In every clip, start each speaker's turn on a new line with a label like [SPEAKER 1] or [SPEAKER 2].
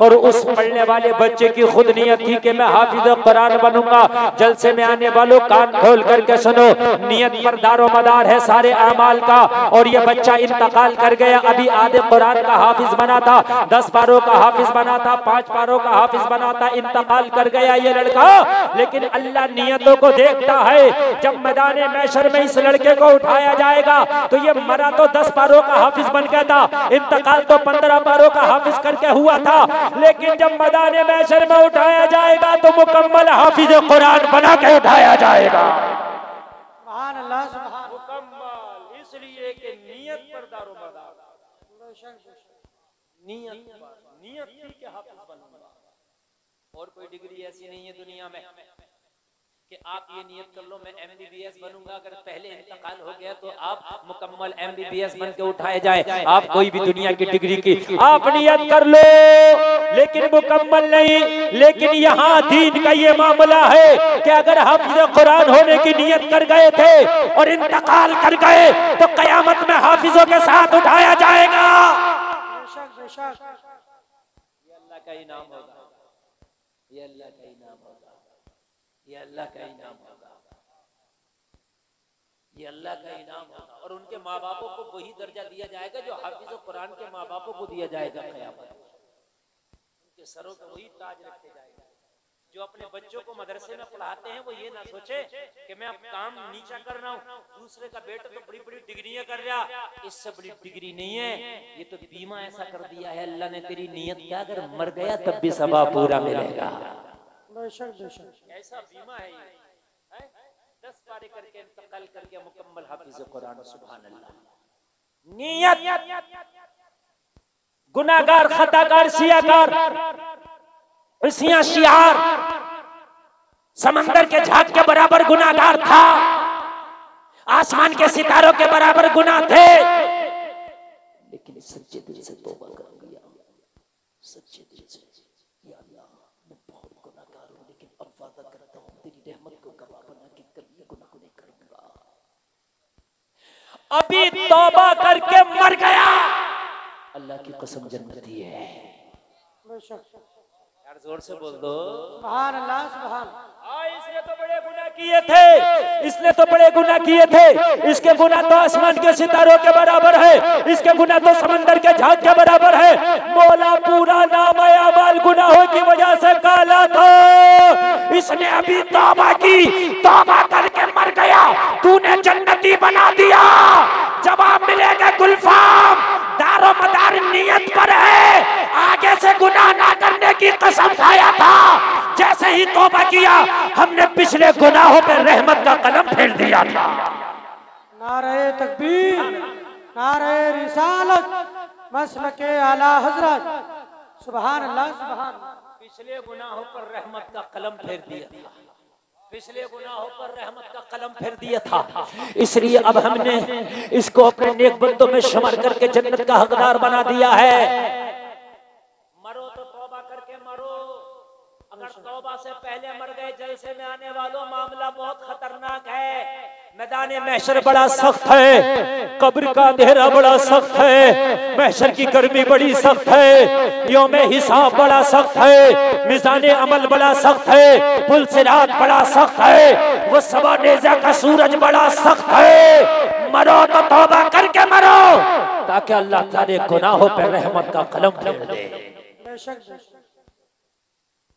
[SPEAKER 1] और उस पढ़ने वाले बच्चे की खुद नियत थी कि मैं हाफिज कुरान बनूंगा। जलसे में आने वालों कान खोल करके सुनो, नियत पर दारो मदार है सारे अमाल का। और ये बच्चा इंतकाल कर गया, अभी आधे कुरान का हाफिज बना था, 10 पारों का हाफिज बना था, 5 पारों का हाफिज बना था, इंतकाल कर गया ये लड़का। लेकिन अल्लाह नियतों को देखता है। जब मैदान महशर में इस लड़के को उठाया जाएगा तो ये मरा तो 10 पारों का हाफिज बन गया था, इंतकाल तो 15 पारों का हाफिज करके हुआ था। लेकिन जब मैदान महशर में उठाया जाएगा तो मुकम्मल हाफिज कुरान बना के उठाया जाएगा।
[SPEAKER 2] सुभान अल्लाह, सुभान
[SPEAKER 1] मुकम्मल, इसलिए कि नियत पर दारोमदार, नियत थी कि हाफिज बनूंगा। और कोई डिग्री ऐसी नहीं है दुनिया में कि आप ये नियत कर लो मैं MBBS बनूंगा, अगर पहले इंतकाल हो गया तो आप मुकम्मल MBBS बन के उठाए जाए। आप कोई भी दुनिया की डिग्री की आप नियत कर लो लेकिन मुकम्मल नहीं। लेकिन यहाँ दीन का ये मामला है कि अगर हाफिज कुरान होने की नियत कर गए थे और इंतकाल कर गए तो कयामत में हाफिजों के साथ उठाया जाएगा। ये अल्लाह का इनाम होगा, ये अल्लाह का इनाम होगा, ये अल्लाह का इनाम होगा, ये अल्लाह का इनाम होगा। और उनके माँ बापों को वही दर्जा दिया जाएगा जो हाफिज कुरान के माँ बापों को दिया जाएगा क़यामत में। उनके सरों पे वही ताज रखे जाएगा। जो अपने बच्चों को मदरसे में पढ़ाते हैं वो ये ना सोचे कि मैं अब काम नीचा कर रहा हूँ, दूसरे का बेटा तो बड़ी बड़ी डिग्रियां कर रहा, इससे बड़ी डिग्री नहीं है, ये तो बीमा ऐसा कर दिया है अल्लाह ने, तेरी नियत क्या, अगर मर गया तब भी सवाब पूरा मिलेगा। ऐसा बीमा है ये। 10 पारे करके इंतकाल करके मुकम्मल हाफिज कुरान। सुभान अल्लाह। नियत, गुनाहगार, खताकार, सियाकार, इसियां शियार, समंदर के झाग के बराबर गुनाहगार था, आसमान के सितारों के बराबर गुनाह थे, लेकिन सच्चे दिल से तौबा कर लिया, सच्चे दिल से, या अल्लाह मैं बहुत गुनाहगार हूं लेकिन अब वादा करता हूं तेरी रहमत को गवाह बना के कभी गुनाह नहीं करूंगा। अभी तौबा करके मर गया, अल्लाह की कसम जन्नती है। यार जोर से बोल दो
[SPEAKER 2] सुभान अल्लाह, सुभान।
[SPEAKER 1] इसने तो बड़े गुनाह किए थे, इसने तो बड़े गुनाह किए थे, इसके गुनाह तो आसमान के सितारों के बराबर है, इसके गुनाह तो समंदर के झाग के बराबर है। मौला पूरा नाम अमाल गुनाहों की वजह से काला था, इसने अभी तौबा की, तौबा करके मर गया, तूने जन्नती बना दिया। जवाब मिलेगा गुलफाम, दारो मदार नियत पर है, आगे से गुनाह ना करने की कसम खाया था, जैसे ही तौबा किया हमने पिछले गुनाहों पर रहमत का कलम फेर दिया था।
[SPEAKER 2] नारे तकबीर, नारे रिसालत, मसलके आला हजरत। सुभान अल्लाह, सुभान।
[SPEAKER 1] पिछले गुनाहों पर रहमत का कलम फेर दिया था, पिछले गुनाहों पर रहमत का कलम फेर दिया था। इसलिए अब हमने इसको अपने नेक बंदों में शुमार करके जन्नत का हकदार बना दिया है। मरो तो तौबा करके मरो, अगर तौबा से पहले मर गए जलसे में आने वालों मामला बहुत खतरनाक है। मैदान महशर बड़ा सख्त है, कब्र का अंधेरा बड़ा सख्त है, महशर की गर्मी बड़ी सख्त है, यौम हिसाब बड़ा सख्त है, मिजान अमल बड़ा सख्त है, पुल सिरात बड़ा सख्त है, वो सबा नेज़ा का सूरज बड़ा सख्त है। मरो तो तौबा करके मरो ताकि अल्लाह तारे गुनाहों पर रहमत का कलम फेर दे।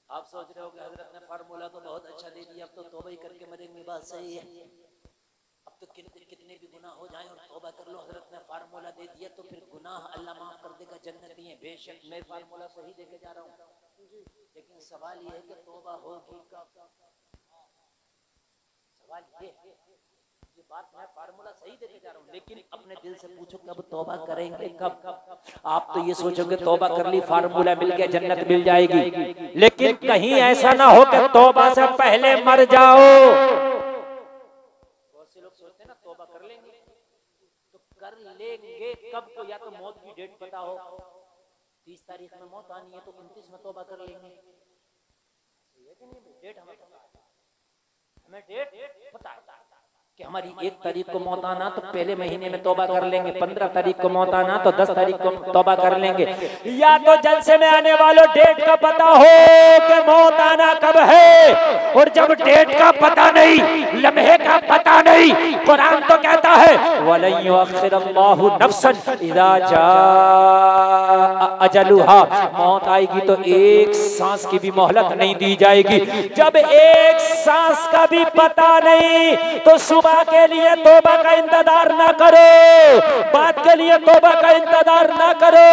[SPEAKER 1] आप सोच रहे होगे हजरत ने फार्मूला तो बहुत अच्छा दे दिया, अब तो तौबा ही करके मरेंगे, बात सही है। अब तो कितने भी गुनाह हो जाएं और तौबा कर लो, हजरत ने फार्मूला दे दिया तो फिर गुनाह अल्लाह माफ कर देगा, जन्नती है। बेशक मैं फार्मूला सही देके जा रहा हूँ, लेकिन सवाल ये है कि तौबा होगी कब? सवाल ये बात मैं फार्मूला सही देके जा रहा हूँ, लेकिन अपने दिल से पूछो कब तौबा करेंगे, कब? आप तो ये सोचोगे तौबा कर ली, फार्मूला मिल गया, जन्नत मिल जाएगी, लेकिन कहीं ऐसा ना हो कि तौबा से पहले मर जाओ। बहुत से लोग सोचते हैं ना तौबा कर लेंगे, तो कर लेंगे कब? को या तो मौत की डेट पता हो, 30 तारीख में मौत आनी है तो 29 में तौबा कर लेंगे, डेट हमें डेट पता है, कि हमारी 1 तारीख को मौत आना तो पहले महीने में तौबा कर लेंगे, 15 तारीख को मौत आना तो 10 तारीख को तौबा कर लेंगे। या तो जलसे में आने वालों डेट का पता हो कि मौत आना कब है, और जब डेट का पता नहीं, लम्हे का पता नहीं, कुरान तो कहता है वलन युअख्खिरुल्लाहु नफ्सन इज़ा जाअ अजलुहा, मौत आएगी तो एक सांस की भी मोहलत नहीं दी जाएगी। जब एक सांस का भी पता नहीं तो सुबह के लिए तौबा का इंतजार ना करो, बात के लिए तौबा का इंतजार ना करो,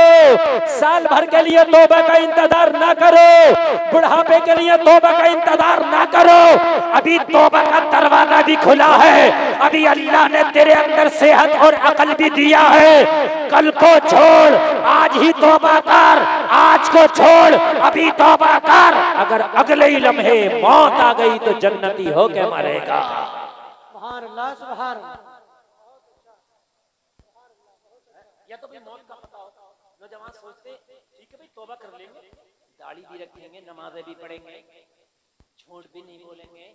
[SPEAKER 1] साल भर के लिए तौबा का इंतजार ना करो, बुढ़ापे के लिए तौबा का इंतजार ना करो। अभी तौबा का दरवाजा भी खुला है, अभी अल्लाह ने तेरे अंदर सेहत और अकल भी दिया है। कल को छोड़, आज ही तौबा कर, आज को छोड़, अभी तौबा कर। अगर अगले ही लम्हे मौत आ गई तो जन्नती होके मरेगा।
[SPEAKER 2] सुभान अल्लाह, सुभान अल्लाह।
[SPEAKER 1] या तो भाई मौत का पता हो, नौजवान सोचते ठीक है भाई तौबा कर लेंगे, दाढ़ी भी रखेंगे, नमाजें भी पढ़ेंगे, झूठ भी नहीं बोलेंगे,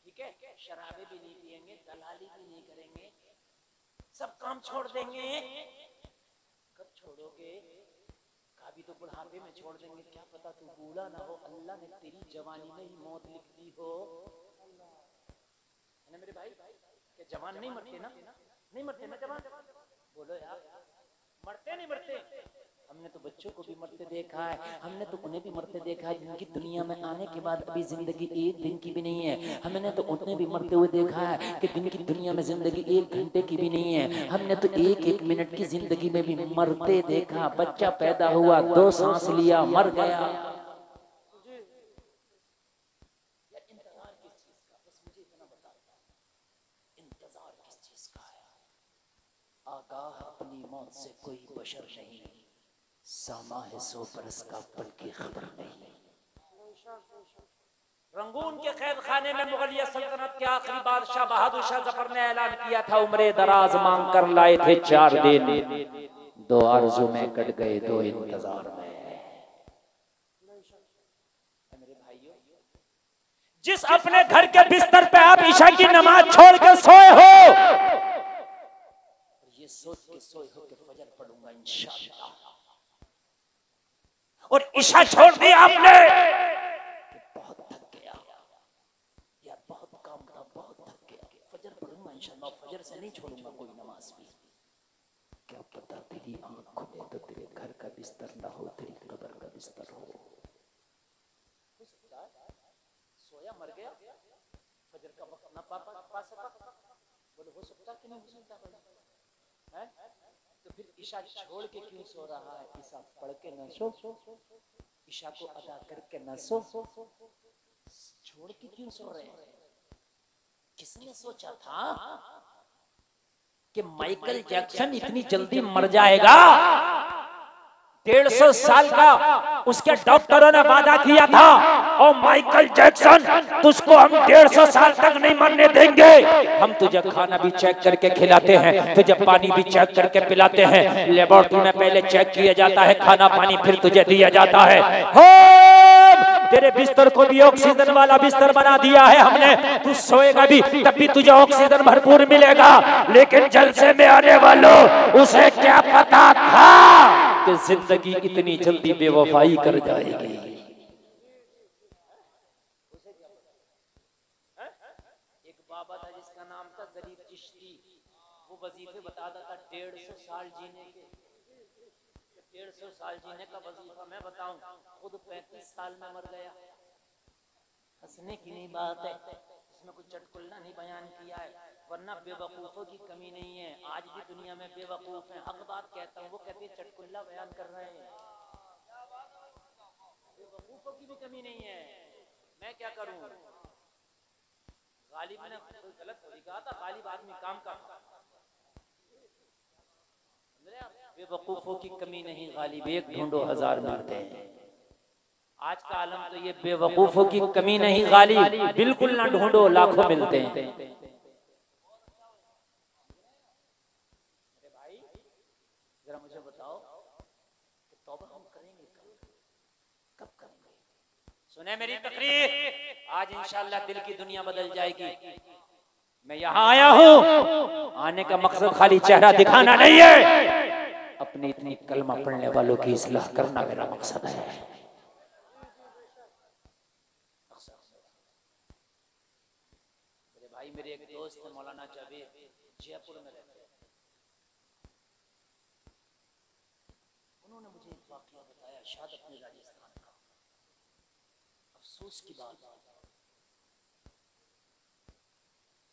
[SPEAKER 1] ठीक है, शराबे भी नहीं पिएंगे, दलाली भी नहीं करेंगे, सब काम छोड़ देंगे। कब छोड़ोगे? कभी तो बुढ़ापे में छोड़ देंगे, क्या पता तू बूढ़ा ना हो, अल्लाह ने तेरी जवानी में ही मौत लिख दी हो। है ना मेरे भाई? क्या जवान नहीं मरते ना? नहीं मरते ना जवान? बोलो यार, मरते नहीं मरते? हमने तो बच्चों को भी मरते देखा है, हमने तो उन्हें भी मरते देखा है जिनकी दुनिया में आने के बाद अभी जिंदगी 1 दिन की भी नहीं है। हमने तो उन्हें भी मरते हुए देखा है कि जिनकी दुनिया में जिंदगी 1 घंटे की भी नहीं है। हमने तो 1-1 मिनट की जिंदगी में भी मरते देखा। बच्चा पैदा हुआ, 2 सांस लिया, मर गया। इंतजार किस चीज का? बस मुझे इतना बता, इंतजार किस चीज का है? आगाह अपनी मौत से कोई बशर नहीं, सामा है 100 बरस का पल की खबर नहीं। रंगून के कैद खाने में मुगलिया सल्तनत के आखिरी बादशाह बहादुर शाह जफर ने ऐलान किया था, उम्रे दराज मांग कर लाए थे 4 दिन, 2 आरज़ू में कट गए, 2 इंतजार में। मेरे भाइयों, जिस अपने घर के बिस्तर पे आप ईशा की नमाज छोड़ के सोए हो, ये सोच के सोए हो कि फजर पढ़ूंगा इंशाअल्लाह, और ईशा छोड़ दी आपने, बहुत थक गया यार, बहुत काम था, बहुत थक गया, फजर पढ़ूंगा इंशाअल्लाह, फजर से नहीं छोड़ूंगा कोई नमाज भी। क्या पता तेरी आंख खुले तो तेरे घर का बिस्तर ना हो, तेरी कब्र का बिस्तर हो। सोया मर गया, फजर का वक्त ना पा सका, बोले हो सकता कि नहीं हो सकता है? तो फिर ईशा छोड़ के क्यों सो रहा है? ईशा पढ़ के न सो, ईशा को अदा करके न सो, छोड़ के क्यों सो रहे हैं? किसने सोचा था कि माइकल जैक्सन इतनी जल्दी मर जाएगा? 150 साल का उसके डॉक्टरों ने वादा किया था, और माइकल जैक्सन तुझको हम 150 साल तक नहीं मरने देंगे। हम तुझे खाना भी चेक करके खिलाते हैं, तुझे पानी भी चेक करके पिलाते हैं, लेबोरेटरी में पहले चेक किया जाता है खाना पानी, फिर तुझे दिया जाता है। तेरे बिस्तर को भी ऑक्सीजन वाला बिस्तर बना दिया है हमने, तू सोएगा भी तब भी तुझे ऑक्सीजन भरपूर मिलेगा। लेकिन जलसे में आने वालों, उसे क्या पता था कि जिंदगी इतनी जल्दी बेवफाई कर जाएगी। एक बाबा था जिसका नाम था जरीफ चिश्ती, वो वजीफे बताता था 150 साल जीने के। 150 साल जीने का वजीफा मैं बताऊं, खुद 35 साल में मर गया। हंसने की नहीं बात है, इसमें कुछ चटकुल्ला नहीं बयान किया है, वरना बेवकूफों की कमी नहीं है। आज भी दुनिया में बेवकूफ हैं, हक बात कहता हूँ, वो कहते हैं चटकुल्ला बयान कर रहे हैं। बेवकूफों की भी कमी नहीं है, मैं क्या करूं? गालिब ने गलत थोड़ी कहा था, गालिब आदमी काम का, बेवकूफों की कमी नहीं, गालिब एक ढूंढो 1000 मिलते हैं। आज का आलम तो ये बेवकूफों की कमी नहीं, गालिब बिल्कुल ना ढूंढो, लाखों मिलते हैं। भाई जरा मुझे बताओ कि तौबा हम करेंगे कब करेंगे? सुने मेरी तकरीर, आज इंशाअल्लाह दिल की दुनिया बदल जाएगी। मैं यहाँ आया हूँ, आने का मकसद खाली चेहरा दिखाना नहीं है, अपनी इतनी कलमा पढ़ने वालों की इस्लाह करना मेरा मकसद है। मेरे भाई, मेरे एक दोस्त है मौलाना जावेद, जयपुर में रहते हैं। उन्होंने मुझे एक वाकया बताया, शायद अपने राजस्थान का। अफसोस की बात,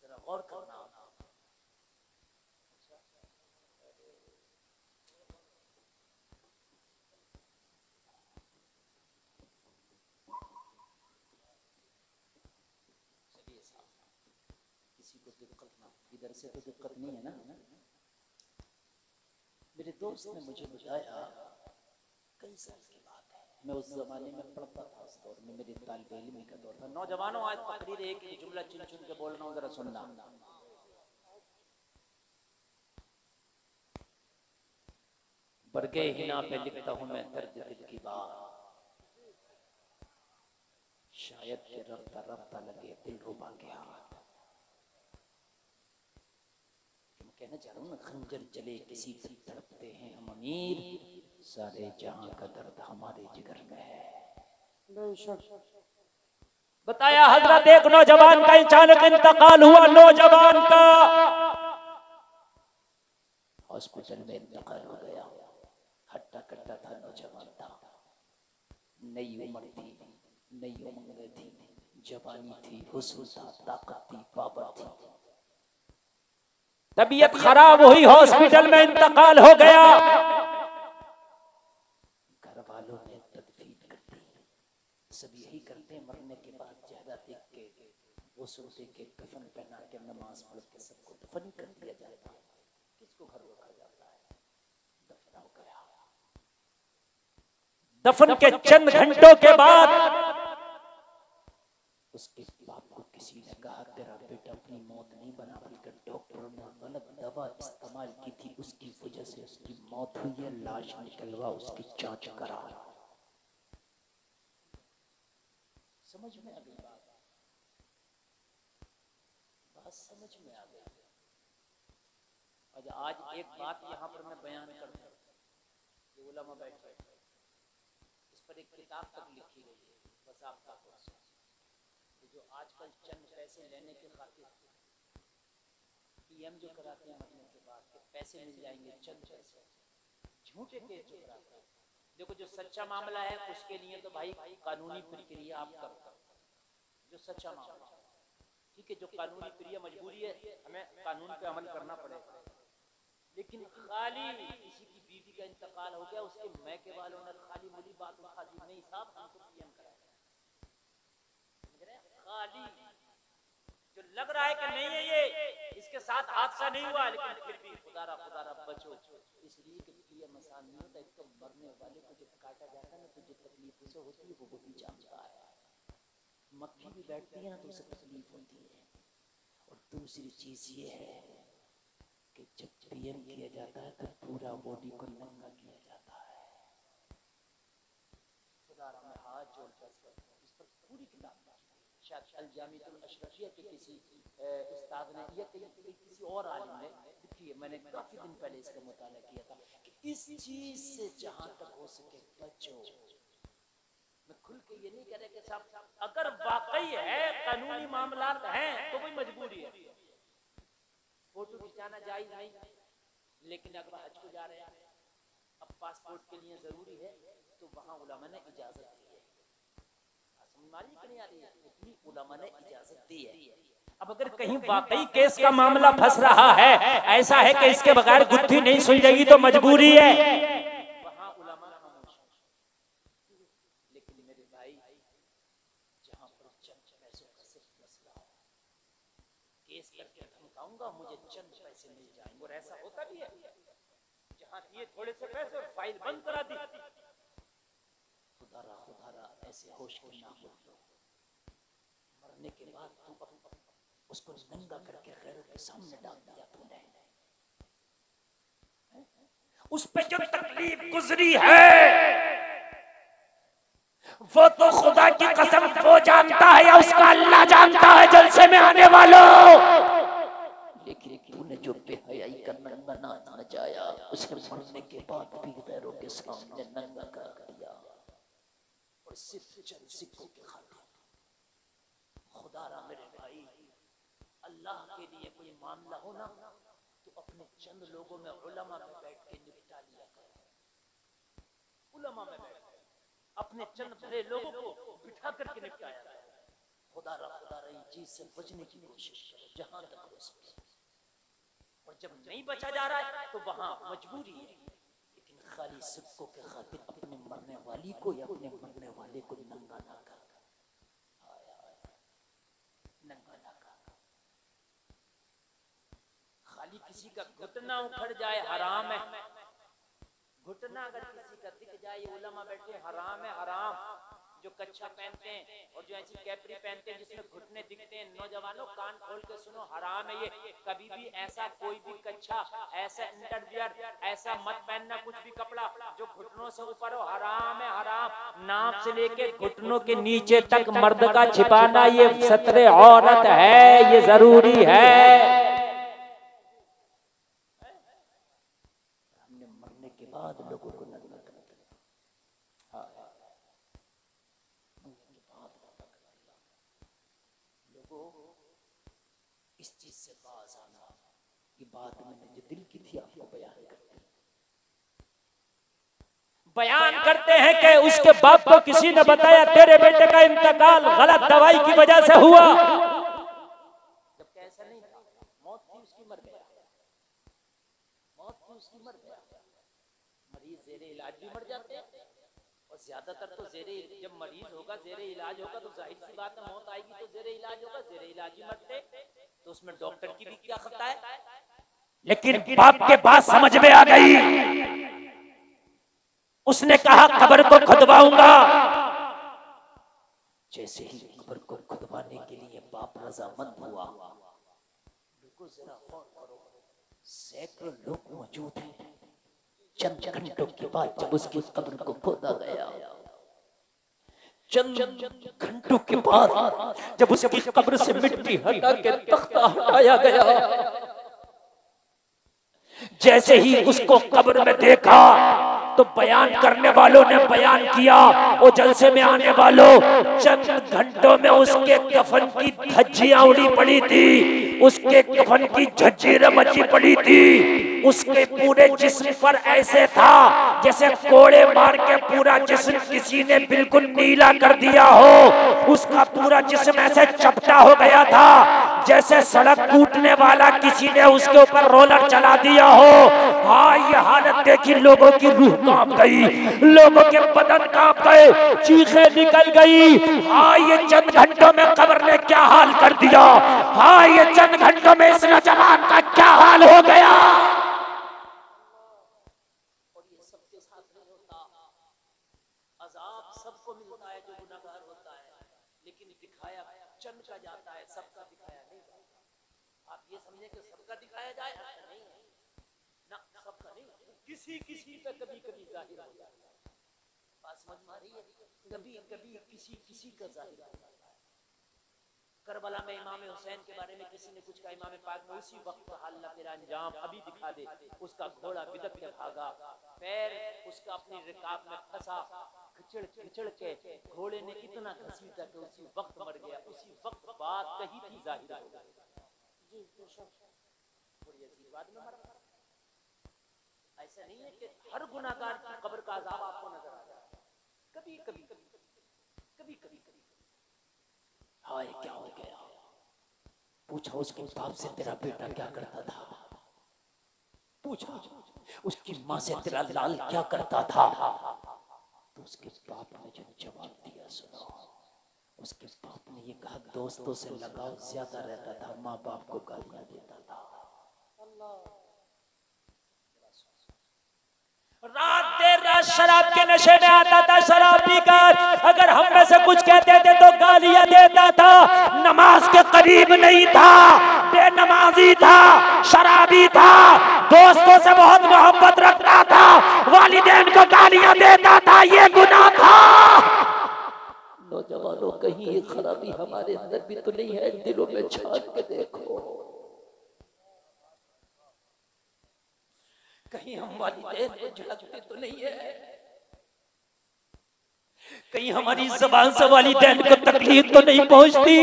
[SPEAKER 1] जरा गौर करना। किसी को दिक्कत ना, इधर से तो दिक्कत नहीं है ना। मेरे दोस्त ने मुझे बताया, कई साल की बात है, मैं उस जमाने में पढ़ता था, उस दौर में मेरे तालिबे इल्मी का दौर था। नौजवानों, आज तकरीर एक ही जुमला चुन चुन के बोल रहा हूँ, जरा सुनना। बरगे हिना पे लिखता हूँ मैं दर्द दिल की बात, शायद के रफ्ता रफ्ता लगे दिल रुबा के हाथ। मैं कहना चाह रहा हूँ ना, खंजर चले किसी पर तड़पते हैं हम अमीर, सारे जहां का दर्द हमारे जिगर में है। बताया हजरत, एक नौजवान का अचानक इंतकाल हुआ, नौजवान का हॉस्पिटल में इंतकाल हो गया। हट्टा कट्टा था, नौजवान था, नई उम्र थी, नई उम्र थी, जवानी थी, हुस्न था, ताकत थी, पावर थी। तबीयत खराब हुई, हॉस्पिटल में इंतकाल हो गया। घर वालों ने तदफीन कर दी। सब यही करते हैं, मरने के बाद चेहरा देख के, वो सोते के, कफन पहना के, नमाज पढ़ के सबको दफन कर दिया जाता है। किसको घर रखा जाता है? दफन हो गया। दफन के चंद घंटों के बाद उसके बाप को किसी ने कहा, तेरा बेटा अपनी मौत नहीं बना, बल्कि डॉक्टरों ने गलत दवा इस्तेमाल की थी, उसकी वजह से उसकी मौत हुई है, लाश निकलवा, उसकी जांच करा। समझ में आ गई बात? समझ में आ गई। आज एक बात यहाँ पर मैं बयान करता हूँ, ये उलमा बैठे, इस पर एक किताब तक लिखी गई है, बस आपका जो आजकल चंद पैसे लेने के खातिर पीएम जो कराते हैं मरने के बाद, तो पैसे मिल जाएंगे, चंद पैसे, झूठे केस जो कराते हैं। देखो, जो सच्चा मामला है उसके लिए तो भाई कानूनी प्रक्रिया आप करो, जो सच्चा मामला, ठीक है, जो कानूनी प्रक्रिया मजबूरी है, हमें कानून पे अमल करना पड़ेगा। लेकिन खाली किसी की बीवी का इंतकाल हो गया, उसके मैके वालों ने खाली मुली बात उठा दी, नहीं साहब हमको पीएम कराया, खाली जो लग रहा है कि नहीं है ये, इसके साथ हादसा नहीं हुआ, लेकिन फिर भी खुदारा खुदारा बचो, इसलिए कि पीएम आसान नहीं होता। एक तो मरने वाले को जब काटा जाता है ना, तो जो तकलीफ उसे होती है वो भी जानता है। मक्खी भी बैठती है ना, तो उसे तकलीफ होती है। और दूसरी चीज ये है कि जब पीएम किया जाता है तो पूरा बॉडी को नंगा किया जाता है। खुदारा में हाथ जोड़कर इस पर पूरी किताब शायद अल-जामिअतुल अशरफिया के किसी उस्ताद ने या किसी और आलिम ने लिखी है, मैंने काफी दिन पहले इसका मुताला किया था कि इस चीज से जहां तक हो सके बचो। मैं खुल के ये नहीं कह रहा कि साहब अगर वाकई है कानूनी मामलात हैं तो कोई मजबूरी है, फोटो खिंचाना जायज नहीं, लेकिन अगर हज को जा रहे हैं, अब पासपोर्ट के लिए जरूरी है, तो वहां उलमा ने इजाजत दी है। मालिक नहीं आ रही है, इतनी उलमा ने इजाजत दी है। अब अगर कहीं वाकई केस का मामला फंस रहा है, ऐसा है कि इसके बगैर गुत्थी नहीं सुलझेगी, तो मजबूरी है, वहां उलमा खामोश। लेकिन मेरे भाई, जहां पर चंद पैसों का सिर्फ मसला हो, केस करके धमकाऊंगा मुझे चंद पैसे मिल जाएंगे, और ऐसा होता भी है, जहां दिए थोड़े से पैसे और फाइल बंद करा दी। खुदारा खुदारा ऐसे होश के ना हो, मरने के बाद तू उसको नंगा करके गैरों के सामने डाल दिया तूने, उस पे जो तकलीफ गुजरी है वो तो खुदा की कसम वो जानता है या उसका अल्लाह जानता है। जलसे में आने वालों, बना न जाया, उसे मरने के बाद भी गैरों के सामने नंगा कर दिया, और सिर्फ चंद सिक्कों के खातिर। खुदारा मेरे भाई, अल्लाह के लिए कोई मामला हो ना तो अपने चंद लोगों में उलमा में बैठ के निपटा लिया करो। उलमा में बैठ अपने चंद बड़े लोगों को बिठा करके निपटाया। खुदारा इस चीज से बचने की कोशिश करो जहां तक हो सके, और जब नहीं बचा जा रहा है तो वहां मजबूरी है, लेकिन खाली सिक्कों के खातिर अपने मरने वाली को या अपने मरने वाले को नंगा ना कर, नंगा ना कर। खाली किसी का घुटना उखड़ जाए हराम है, घुटना अगर किसी का दिख जाए, ये उलमा बैठे हराम है, हराम। जो कच्छा पहनते हैं और जो ऐसी कैपरी पहनते हैं जिसमें घुटने दिखते हैं, नौजवानों कान खोल के सुनो, हराम है ये। कभी भी ऐसा कोई भी कच्छा, ऐसा अंडरवियर ऐसा मत पहनना, कुछ भी कपड़ा जो घुटनों से ऊपर हो, हराम है, हराम। नाप से लेके घुटनों के नीचे तक मर्द का छिपाना ये सत्रे औरत है, ये जरूरी है। हमने मरने के बाद लोगों को नंगा कर दिया, इस चीज से बाज आना। ये बात मैंने जो दिल की थी आपको बयान करते हैं कि उसके बाप को किसी ने बताया तेरे बेटे का इंतकाल गलत दवाई की वजह से हुआ, जबकि ऐसा नहीं था। मौत थी उसकी, मर गया, मौत थी उसकी, मर गया। मरीज जेरे इलाज भी मर जाते हैं, और ज्यादातर तो जब मरीज होगा जेरे इलाज होगा तो जाहिर सी बात है मौत आएगी, तो जेरे इलाज होगा, जेरे इलाज ही मरते, तो उसमें डॉक्टर की भी क्या खता है। लेकिन बाप के बात समझ में आ गई, उसने कहा कब्र को खुदवाऊंगा। जैसे ही कब्र को खुदवाने के लिए बाप रजामंद हुआ, बिल्कुल जरा गौर करो, सैकड़ों लोग मौजूद हैं। चंद घंटों के बाद जब उसकी कब्र को खोदा गया, चंद घंटों के बाद जब उसकी कब्र से मिट्टी हटा के तख्ता हटाया गया, जैसे ही उसको कब्र में देखा तो बयान करने वालों ने बयान किया, वो जलसे में आने वालों, चंद घंटों में उसके कफन की धज्जियां उड़ी पड़ी थी, उसके कफन की झज्जीरें मची पड़ी थी, उसके पूरे जिस्म पर ऐसे था जैसे कोड़े मार के पूरा जिस्म किसी ने बिल्कुल नीला कर दिया हो। उसका पूरा जिस्म ऐसे चपटा हो गया था जैसे सड़क कूटने वाला किसी ने उसके ऊपर रोलर चला दिया हो। हाँ, ये हालत देखी लोगों की रूह कांप गई, लोगों के बदन कांप गए, चीखें निकल गई। हाँ, ये चंद घंटों में कब्र ने क्या हाल कर दिया। हाँ, ये चंद घंटों में इस नौजवान का क्या हाल हो गया। और ये सबके साथ नहीं होता, अजाब सबको मिलता है जो गुनाहगार होता है, लेकिन दिखाया चंद का जाता है, सबका दिखाया नहीं जाता। आप ये समझे कि सबका दिखाया जाए, नहीं ना, सबका नहीं, किसी किसी पे कभी कभी जाहिर हो जाता है। बात समझ में आ रही है? कभी कभी किसी किसी का जाहिर हो जाता है। करबला में इमाम हुसैन के बारे में किसी ने कुछ कहा, इमाम पाक में उसी वक्त अल्लाह तेरा अंजाम अभी दिखा दे। उसका घोड़ा बिदक के भागा, पैर उसका अपनी रिकाब में फंसा, खिचड़ खिचड़ के घोड़े ने इतना घसीटा कि उसी वक्त मर गया। उसी वक्त बात कही थी जाहिर हो गई। बाद में मर गया। ऐसा नहीं है कि हर गुनाहगार की कब्र का अज़ाब आपको नजर आ जाए, कभी कभी कभी कभी कभी। हाय क्या हो गया। पूछा उसके बाप से तेरा बेटा क्या करता था, पूछा उसकी माँ से तेरा लाल क्या करता था, तो उसके बाप ने जो जवाब दिया सुनो। उसके बाप ने ये कहा दोस्तों से लगाव ज्यादा रहता था, माँ बाप को गालियां देता था। रात देर रात शराब के नशे में आता था, शराब पीकर अगर हम में से कुछ कहते थे तो गालियां देता था। नमाज के करीब नहीं था, बेनमाजी था, शराबी था, दोस्तों से बहुत मोहब्बत रखता था, वालिदैन को गालियां देता था, ये गुनाह था। नौजवानों कहीं ये खराबी हमारे अंदर भी तो नहीं है, दिलों में झांक के देखो। कहीं हम वालिदैन को झड़कते तो नहीं है, कहीं हमारी ज़बान से वालिदैन को तकलीफ तो नहीं पहुंचती,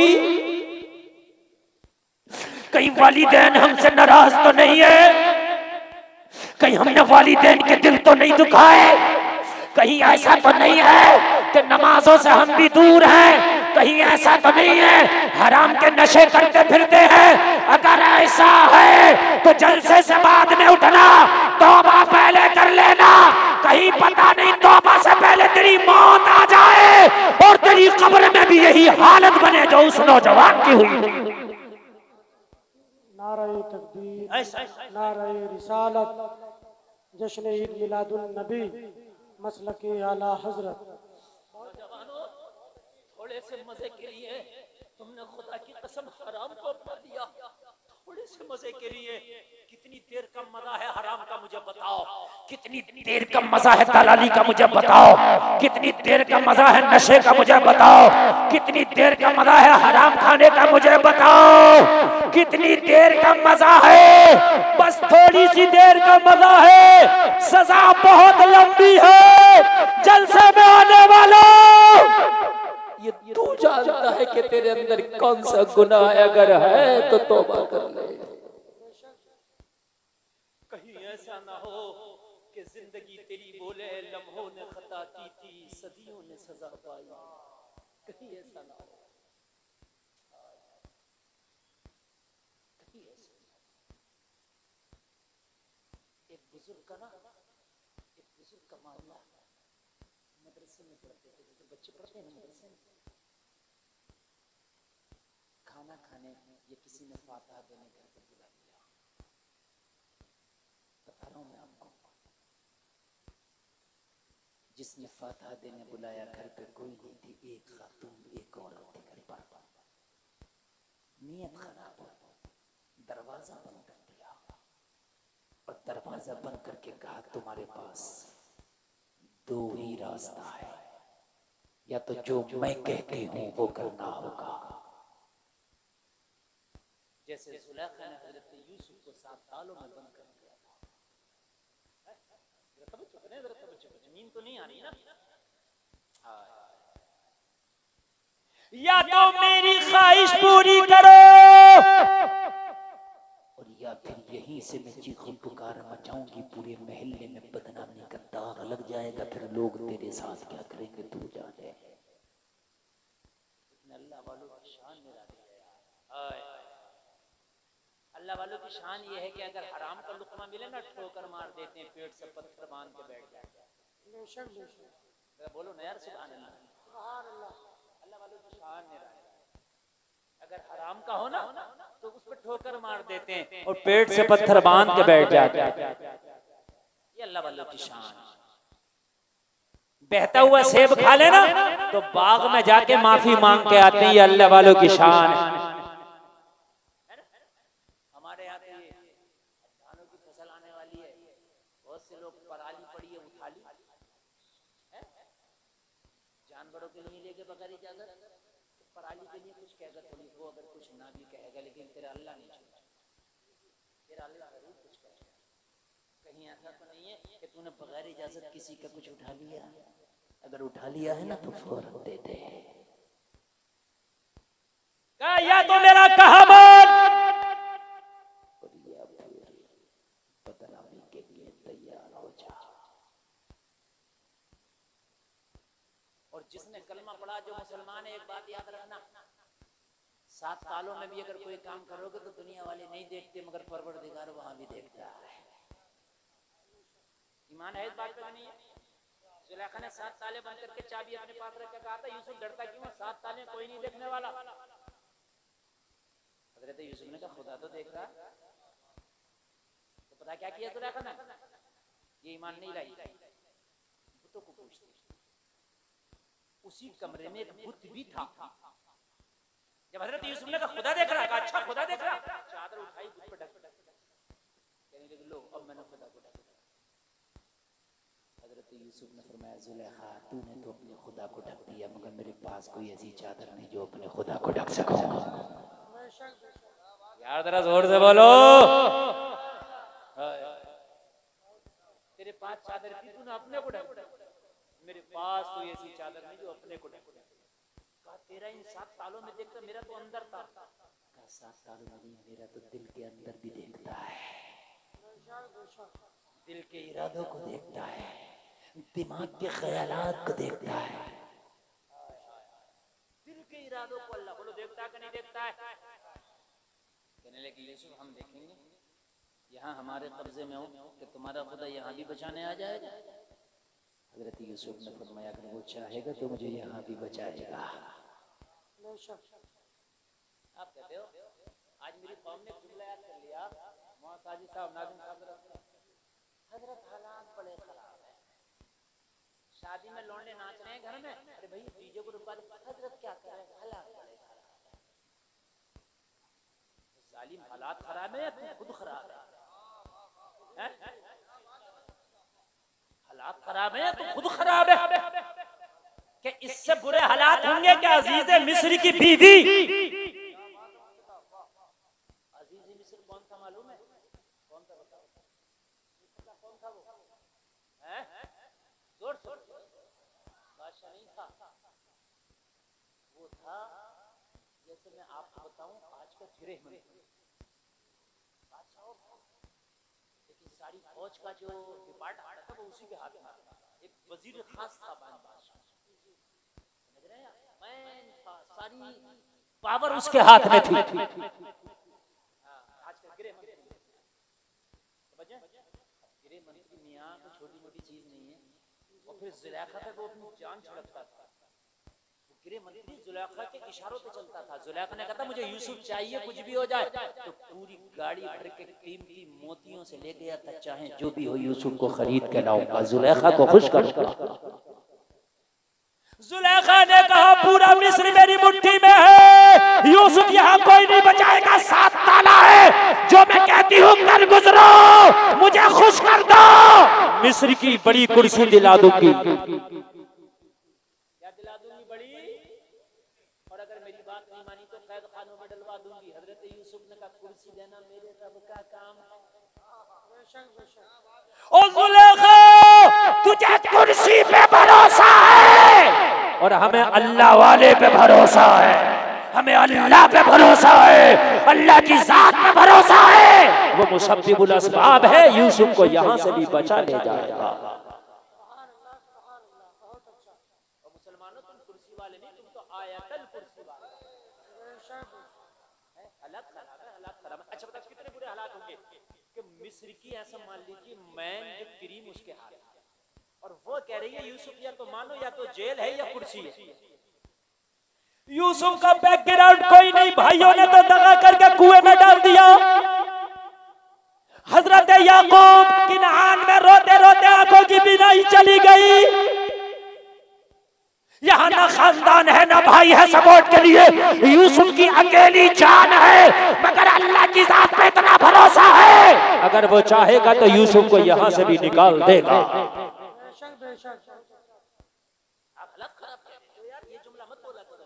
[SPEAKER 1] कहीं वालिदैन हमसे नाराज तो नहीं है, कहीं हमने वालिदैन के दिल तो नहीं दुखाए, कहीं ऐसा तो नहीं है कि नमाजों से हम भी दूर हैं, कहीं ऐसा तो नहीं है हराम के नशे करते फिरते हैं। अगर ऐसा है तो जलसे से बाद में उठना, तौबा पहले कर लेना, कहीं पता नहीं तौबा से पहले तेरी मौत आ जाए और तेरी कब्र में भी यही हालत बने जो उस नौजवान की हुई।
[SPEAKER 2] नारे तकबीर, नारे रिसालत, जश्न ईद मिलादुन नबी, मसलके आला हजरत।
[SPEAKER 1] नौजवानों, थोड़े से मजे के लिए तुमने खुदा की कसम हराम को अपना दिया, थोड़े से मजे के लिए। कितनी देर का मजा है हराम का मुझे बताओ, कितनी देर का मजा है दलाली का मुझे बताओ, कितनी देर का मजा है नशे का मुझे बताओ, कितनी देर का मजा है हराम खाने का मुझे बताओ, कितनी देर का मजा है, बस थोड़ी सी देर का मजा है, सजा बहुत लंबी है। जलसे में आने वालों, ये तू जानता है कि तेरे अंदर कौन सा गुनाह अगर है तो तौबा कर ले। कहीं ऐसा ना हो कि जिंदगी तेरी बोले लम्हों ने खता की थी, सदियों ने सजा पाई, कहीं ऐसा ना हो, कहीं ऐसा। एक बुजुर्ग का मामला, मदरसे में पढ़ते थे, तो बच्चे पढ़ते हैं मदरसे में, खाना खाने ये किसी ने फातिहा देने घर पर बुला लिया। बता रहा हूं मैं आपको, जिसने फातिहा देने बुलाया घर पे कोई नहीं थी, एक खातून एक औरत थी घर पर। नियत खराब हो, दरवाजा बंद कर दिया और दरवाजा बंद करके कहा तुम्हारे पास दो ही रास्ता है, या तो जो मैं कहती हूं वो करना होगा। जैसे जुलेखा ने हजरत यूसुफ को 7 सालों में बंद कर दिया था। नींद तो नहीं आ रही ना? या तो मेरी ख्वाहिश पूरी करो, और या फिर यहीं से मैं चीखों पुकार मचाऊंगी, पूरे महल्ले में बदनामी का दाग लग जाएगा, फिर लोग तेरे साथ क्या करेंगे तू जाने। अल्लाह वालों की शान निराली है। अल्लाह वालों की शान ये है कि अगर हराम का लुक़मा मिले ना, ठोकर मार देते हैं, पेट से पत्थर बांध के बैठ जाते हैं। बोलो ना यार सुभान अल्लाह। अल्लाह वालों की शान निराली है। अगर हराम का हो ना तो उस पर ठोकर मार देते हैं और पेट से पत्थर बांध के बैठ जाते हैं। ये अल्लाह वालों की शान। बहता हुआ सेब खा लेना तो बाग में जाके माफी मांग के आते हैं, ये अल्लाह वालों की शान है। हमारे यहाँ धानों की फसल आने वाली है, बहुत से लोग पराली पड़ी है उठा ली, जानवरों के लिए लेके बगैर इजाजत, पराली के लिए कुछ कहेगा थोड़ी, वो अगर कुछ ना भी कहेगा लेकिन तेरा अल्लाह नहीं छोड़ेगा, तेरा अल्लाह जरूर कुछ कहेगा। कहीं ऐसा तो नहीं है कि तूने बगैर इजाजत किसी का कुछ उठा लिया? अगर उठा लिया है ना तो फौरन दे दे। या तो मेरा कहा मान और या फिर बदनामी के लिए तैयार हो जा। और जिसने कलमा पढ़ा, जो मुसलमान है, एक बात याद रखना, 7 सालों में भी अगर कोई काम करोगे तो दुनिया वाले नहीं देखते, मगर परवरदिगार वहां भी देखता है। ईमान है इस बात पे नहीं है? जुलेखा ने 7 ताले बंद करके चाबी अपने पास रख के कहा था, यूसुफ डरता क्यों है? 7 ताले कोई नहीं देखने वाला। हजरत यूसुफ ने कहा खुदा तो देख रहा। तो पता क्या किया जुलेखा ने? ये ईमान नहीं लाई, बुतों को पूछती। उसी कमरे में एक बुत भी था। जब हजरत यूसुफ ने कहा खुदा देख रहा, कहा अच्छा खुदा देख रहा, चादर उठाई, बुत पर ढक, कहने लगे लो अब मैंने खुदा को ढक। हजरत यूसुफ ने फरमाया जुलेखा तूने तो अपने खुदा को ढक दिया, मगर मेरे पास कोई ऐसी चादर नहीं जो अपने खुदा को ढक सकूं। यार जरा जोर से बोलो। पास चादर थी, तूने अपने को ढक, मेरे पास कोई ऐसी चादर नहीं जो अपने को ढक। कहा तेरा इन 7 सालों में देखकर मेरा तो अंदर था। कहा 7 सालों में नहीं, मेरा तो दिल के अंदर भी देखता है, दिल के इरादों को देखता है, दिमाग के ख्यालात को देखता है। दिल के इरादों को अल्लाह बोलो देखता है कि नहीं देखता है? कहने लगे यूसुफ हम देखेंगे, यहाँ हमारे कब्जे में हो कि तुम्हारा खुदा यहाँ भी बचाने आ जाएगा। हजरत यूसुफ ने फरमाया अगर वो चाहेगा तो मुझे यहाँ भी बचाएगा। आप कहते हो आज मेरी कौम ने जुमला याद कर लिया, काजी साहब नाज़िम साहब, हजरत हालात बड़े खराब है, शादी में लौंडे नाच रहे हैं घर में, अरे भाई डीजे को रुकवा दे, हजरत क्या कर रहे हैं, हालात बड़े खराब है। जालिम हालात खराब है, तू खुद खराब है, हालात खराब है तो खुद खराब है। कि इससे बुरे हालात होंगे कि अजीज मिस्र की बीवी, अजीज मिस्र कौन था मालूम है? कौन था बताओ, कौन था वो? हैं? जोर से, बादशाह नहीं था, वो था जैसे मैं आपको बताऊं आज का गृह मंत्री, बादशाह, लेकिन सारी फौज का जो डिपार्टमेंट था वो उसी के हाथ में था। एक वजीर खास था बादशाह, समझ रहे हैं? मैं था, सारी पावर उसके हाथ में थी। आज का गृह मंत्री, समझे? गृह मंत्री मियां कोई छोटी मोटी चीज नहीं है। और फिर जुलेखा तक वो अपनी जान छिड़कता था। गृह मंत्री जुलेखा के इशारों पे चलता था। जुलेखा ने कहा मुझे यूसुफ चाहिए, कुछ भी हो जाए, तो पूरी गाड़ी भर के कीमती मोतियों से ले गया था, चाहे जो भी हो यूसुफ को खरीद के लाऊंगा, जुलेखा को खुश करूंगा। जुलेखा ने कहा पूरा मिस्र मेरी मुट्ठी में है, यूसुफ यहाँ कोई नहीं बचाएगा, 7 ताला है, जो मैं कहती हूँ कर गुजरो, मुझे खुश कर दो, मिस्र की बड़ी कुर्सी दिला दूंगी। क्या दिला दूंगी? बड़ी, और अगर मेरी बात नहीं मानी तो कैद खानों में डलवा दूंगी। हजरत यूसुफ ने कहा कुर्सी देना मेरे रब का काम है। ओ जुलेखा तुझे कुर्सी पे भरोसा है और हमें अल्लाह वाले पे भरोसा है, हमें अल्लाह पे भरोसा है, अल्लाह की जात पे भरोसा है। वो मुसब्बिबुल अस्बाब है, यूसुफ को यहाँ से भी बचा ले जाएगा। मुसलमानों तुम कुर्सी वाले नहीं, तुम तो आयतल कुर्सी वाले। हालात खराब है, हालात खराब है। अच्छा बता कितने बुरे हालात होंगे कि मिस्र की ऐसा मान लीजिए मैन जो क्रीम उसके हाथ और वो कह रही है यूसुफ या तो मानो या तो जेल है या कुर्सी है। यूसुफ का बैकग्राउंड कोई नहीं, भाइयों ने तो दगा करके कुएं में डाल दिया। हजरत याकूब किनान में रोते रोते आंखों की बीनाई चली गई। यहाँ ना खानदान है ना भाई है सपोर्ट के लिए, यूसुफ की अकेली जान है, मगर अल्लाह की जात पे इतना भरोसा है, अगर वो चाहेगा तो यूसुफ को यहाँ से भी निकाल देगा। ये जुमला मत बोला करो।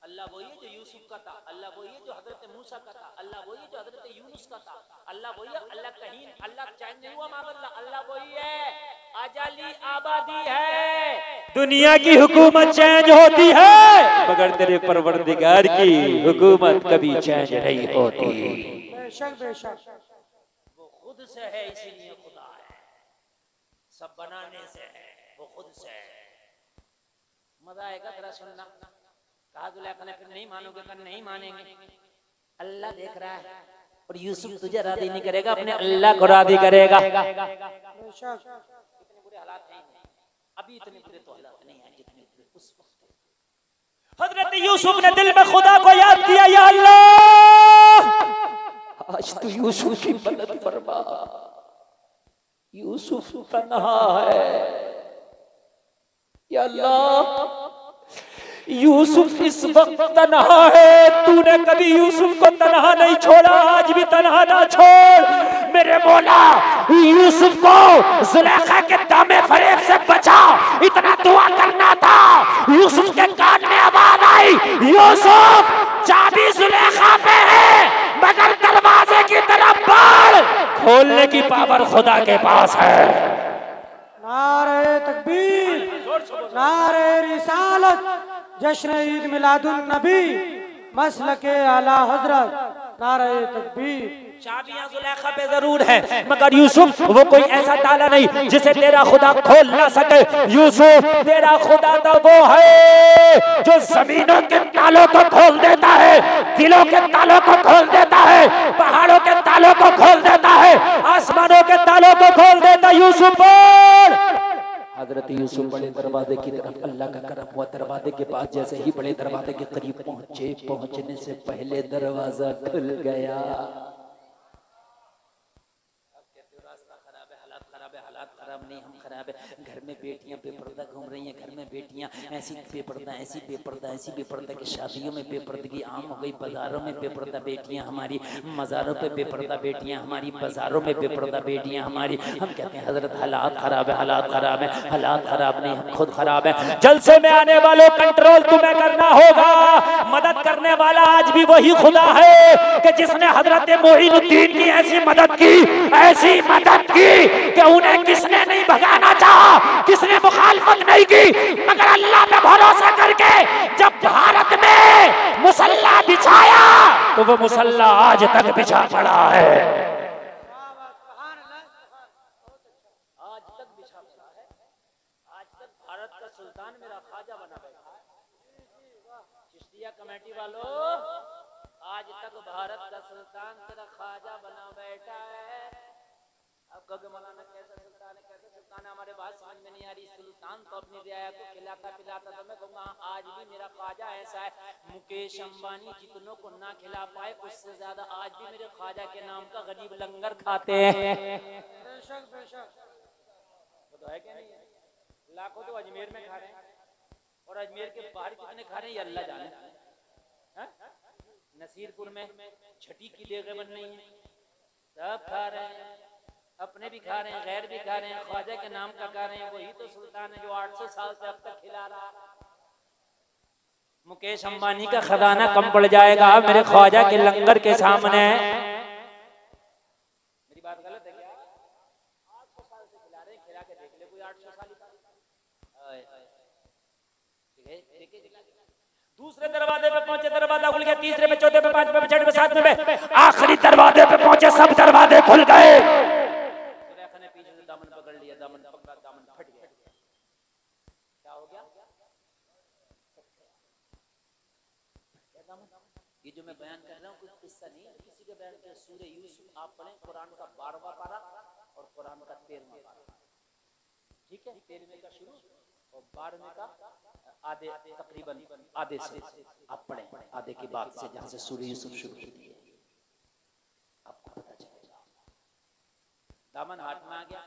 [SPEAKER 1] अल्लाह वही है जो यूसुफ का था, अल्लाह वही है जो हजरत मूसा का था, अल्लाह वही है जो हजरत यूनुस का था, अल्लाह वही है, अल्लाह कहीं अल्लाह चेंज नहीं हुआ मामला, अल्लाह वही है, अजली आबादी है। दुनिया की हुकूमत चेंज होती है मगर तेरे परवरदिगार की हुकूमत कभी चेंज नहीं होती। वो खुद से है, इसीलिए खुदा है, सब बनाने से है, वो खुद से है। मजा आएगा तेरा सुनना। कहा जुलेखा ने फिर नहीं मानोगे? कर नहीं मानेंगे, अल्लाह देख रहा है और यूसुफ तुझे राजी नहीं करेगा, अपने अल्लाह को राजी करेगा। इतने बुरे हालात नहीं, अभी इतने बुरे तो हालात नहीं है जितने उस वक्त। हजरत यूसुफ ने दिल में खुदा को याद किया, या अल्लाह आज तू यूसुफ की मदद फरमा, यूसुफ तन्हा है, या अल्लाह यूसुफ इस वक्त तन्हा है, तूने कभी यूसुफ को तन्हा नहीं छोड़ा, आज भी तन्हा ना छोड़ मेरे मौला। यूसुफ को जुलेखा के दामे फरेब से बचा, इतना दुआ करना था। यूसुफ के कान में आवाज आई, यूसुफ चाबी जुलेखा पे है मगर दरवाजे की तरफ बढ़, खोलने की पावर खुदा के पास है।
[SPEAKER 2] नारे तकबीर, नारे रिसालत, जश्न ईद मिलादुन नबी, मसलके आला हजरत, नारे तकबीर।
[SPEAKER 1] चाबियां जुलेखा पे जरूर है, मगर यूसुफ वो कोई ऐसा ताला नहीं जिसे तेरा खुदा खोल ना सके। यूसुफ तेरा खुदा तो वो है जो जमीनों के तालों को खोल देता है, दिलों के तालों को खोल देता है, पहाड़ों के तालों को खोल देता है, आसमानों के तालों को खोल देता। यूसुफ हजरत यूसुफ बड़े दरवाजे की तरफ, अल्लाह का करम हुआ, दरवाजे के पास जैसे ही बड़े दरवाजे के करीब पहुंचे, पहुंचने से पहले दरवाजा खुल गया। खराब नहीं, हम खराब है। घर में बेटियां बेपर्दा घूम रही हैं, घर में बेटियां ऐसी बेपर्दा, ऐसी बेपर्दा, ऐसी बेपर्दा कि शादियों में बेपर्दगी आम हो गई। बाजारों में बेपर्दा बेटियां हमारी, मज़ारों पे बेपर्दा बेटियां हमारी, बाजारों में बेपर्दा बेटियां हमारी। हम कहते हैं हजरत हालात खराब है, हालात खराब है। हालात खराब नहीं, हम खुद खराब है। जलसे में आने वालों कंट्रोल तुम्हें करना होगा। मदद करने वाला आज भी वही खुदा है कि जिसने हजरत मोइनुद्दीन की ऐसी मदद की, ऐसी मदद की कि उन्हें किसने नहीं भगाना चाहा, किसने मुखालफत नहीं की, मगर अल्लाह पे भरोसा करके जब भारत में मुसल्ला बिछाया तो वो मुसल्ला आज तक बिछा पड़ा है, आज तक बिछा पड़ा है। आज तक भारत का सुल्तान मेरा ख्वाजा बना बैठा है। चिश्तिया कमेटी वालों, आज तक भारत का सुल्तान तेरा ख्वाजा बना बैठा है। अब कहोगे मौलाना कैसा सुल्तान है, कैसा सुल्तान है, हमारे बात समझ में नहीं आ रही। सुल्तान तो अपनी रियाया को खिलाता पिलाता, तो मैं कहूँगा आज भी मेरा ख्वाजा ऐसा है। मुकेश अंबानी जितनों को ना खिला पाए, उससे ज्यादा आज भी मेरे ख्वाजा के नाम का गरीब लंगर खाते हैं।
[SPEAKER 2] बेशक बेशक,
[SPEAKER 1] तो है क्या नहीं है? लाखों तो अजमेर में खा रहे हैं, और अजमेर के बाहर कितने खा रहे हैं ये अल्लाह जाने। नसीरपुर में छठी की देगे बन रही है, सब खा रहे हैं, अपने भी खा रहे हैं, गैर भी खा रहे हैं, ख्वाजा के नाम का खा रहे हैं। वही तो सुल्तान है जो 800 साल से अब तक खिला रहा। मुकेश अंबानी का खजाना कम पड़ जाएगा मेरे ख्वाजा के लंगर के सामने। मेरी बात गलत है क्या? 800 साल से खिला रहे हैं, खिला के देख ले कोई 800 साल। दूसरे दरवाजे पे पहुंचे, दरवाजा खुल गया। तीसरे पे, चौथे पे, पांचवे पे, छठे पे, सातवें पे, आखिरी दरवाजे पे पहुंचे, सब दरवाजे खुल गए। सुलेखा ने पीछे से दामन पकड़ लिया, दामन पकड़ा, दामन फट गया। क्या हो गया? ये जो मैं बयान कर रहा हूँ कोई किस्सा नहीं है, किसी के बयान के। सूरह यूसुफ आप पढ़ें, कुरान का 12वां पारा और कुरान का 13वां पारा, ठीक है? 13वें का शुरू और 12वें का आधे, तकरीबन आधे से आप पढ़ें, आधे की बात से जहां से सूरह यूसुफ शुरू होती है, आपको पता चलेगा। दामन हाथ में आ गया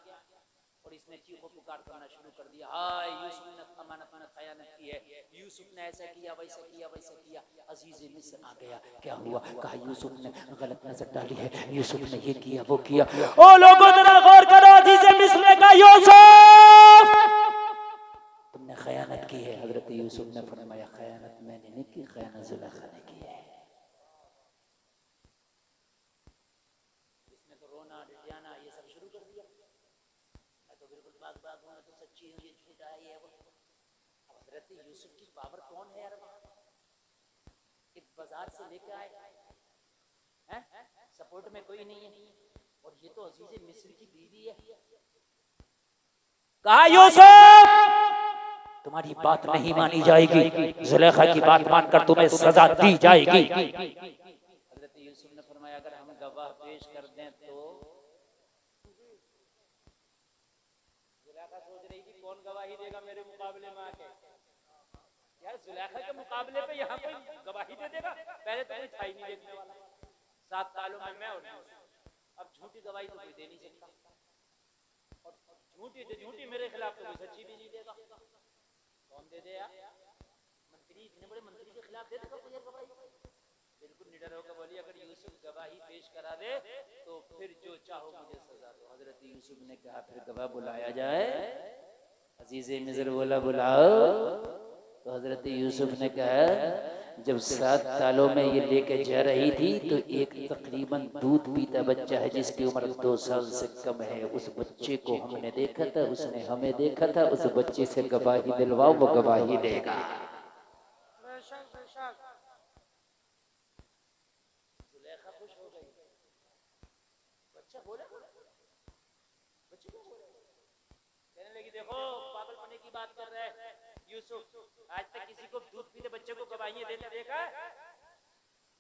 [SPEAKER 1] और इसने चीखो पुकार करना शुरू कर दिया, हाय यूसुफ ने अमानत में खयानत की है, यूसुफ ने ऐसा किया, वैसा किया, वैसा किया। अजीज मिस्र आ गया, क्या हुआ? कहा यूसुफ ने गलत नजर डाली है, यूसुफ ने ये किया, वो किया। ओ लोगों जरा गौर करो, अजीज मिस्र ने कहा यूसुफ तुमने खयानत की है। हजरत यूसुफ ने फरमाया खयानत मैंने नहीं की, खयानत जुलेखा ने की है। इसने तो रोना डिटियाना ये सब शुरू कर दिया। मैं तो बिल्कुल बाग बाग हूँ, मैं तो सच्ची हूँ, ये झूठा है, ये वो। अब हजरत यूसुफ की पावर कौन है यार? एक बाजार से लेकर आए हैं, सपोर्ट में कोई नहीं है, और ये तो अजीज मिस्र की बीवी है। कहा यूसुफ तुम्हारी बात नहीं मानी जाएगी, जुलेखा की बात मानकर तुम्हें सजा दी जाएगी। हजरत यूसुफ ने फरमाया अगर हम गवाह पेश कर दें तो? जुलेखा सोच रही थी कौन गवाही देगा मेरे मुकाबले में आके। यार जुलेखा के मुकाबले पे यहाँ कोई गवाही दे देगा? पहले तो कोई था ही नहीं देखने वाला। 7 सालों में मैं और अब झूठी गवाही तो कोई दे नहीं सकता, और झूठी मेरे खिलाफ तो कोई सच्ची भी नहीं देगा। कौन दे दे यार? मंत्री, इतने बड़े मंत्री के खिलाफ दे देगा कोई गवाही? बिल्कुल निडर होकर बोली अगर यूसुफ गवाही पेश करा दे तो फिर जो चाहो मुझे सजा दो। हजरत यूसुफ ने कहा फिर गवाह बुलाया जाए। अजीज मिस्र बोला बुलाओ। तो हजरत यूसुफ ने कहा जब 7 सालों में ये लेके जा रही थी तो एक तकरीबन दूध पीता बच्चा है जिसकी उम्र 2 साल से कम है, उस बच्चे को हमने देखा था, उसने हमें देखा था। उस बच्चे से गवाही दिलवाओ, वो गवाही देगा। जुलेखा खुश हो गई। बच्चा बोला, बच्चे क्या बोले? कहने लगी देखो पागलपने की बात कर रहे हैं यूसुफ, आज तक किसी को दूध पीते बच्चे को गवाहियां देते देखा?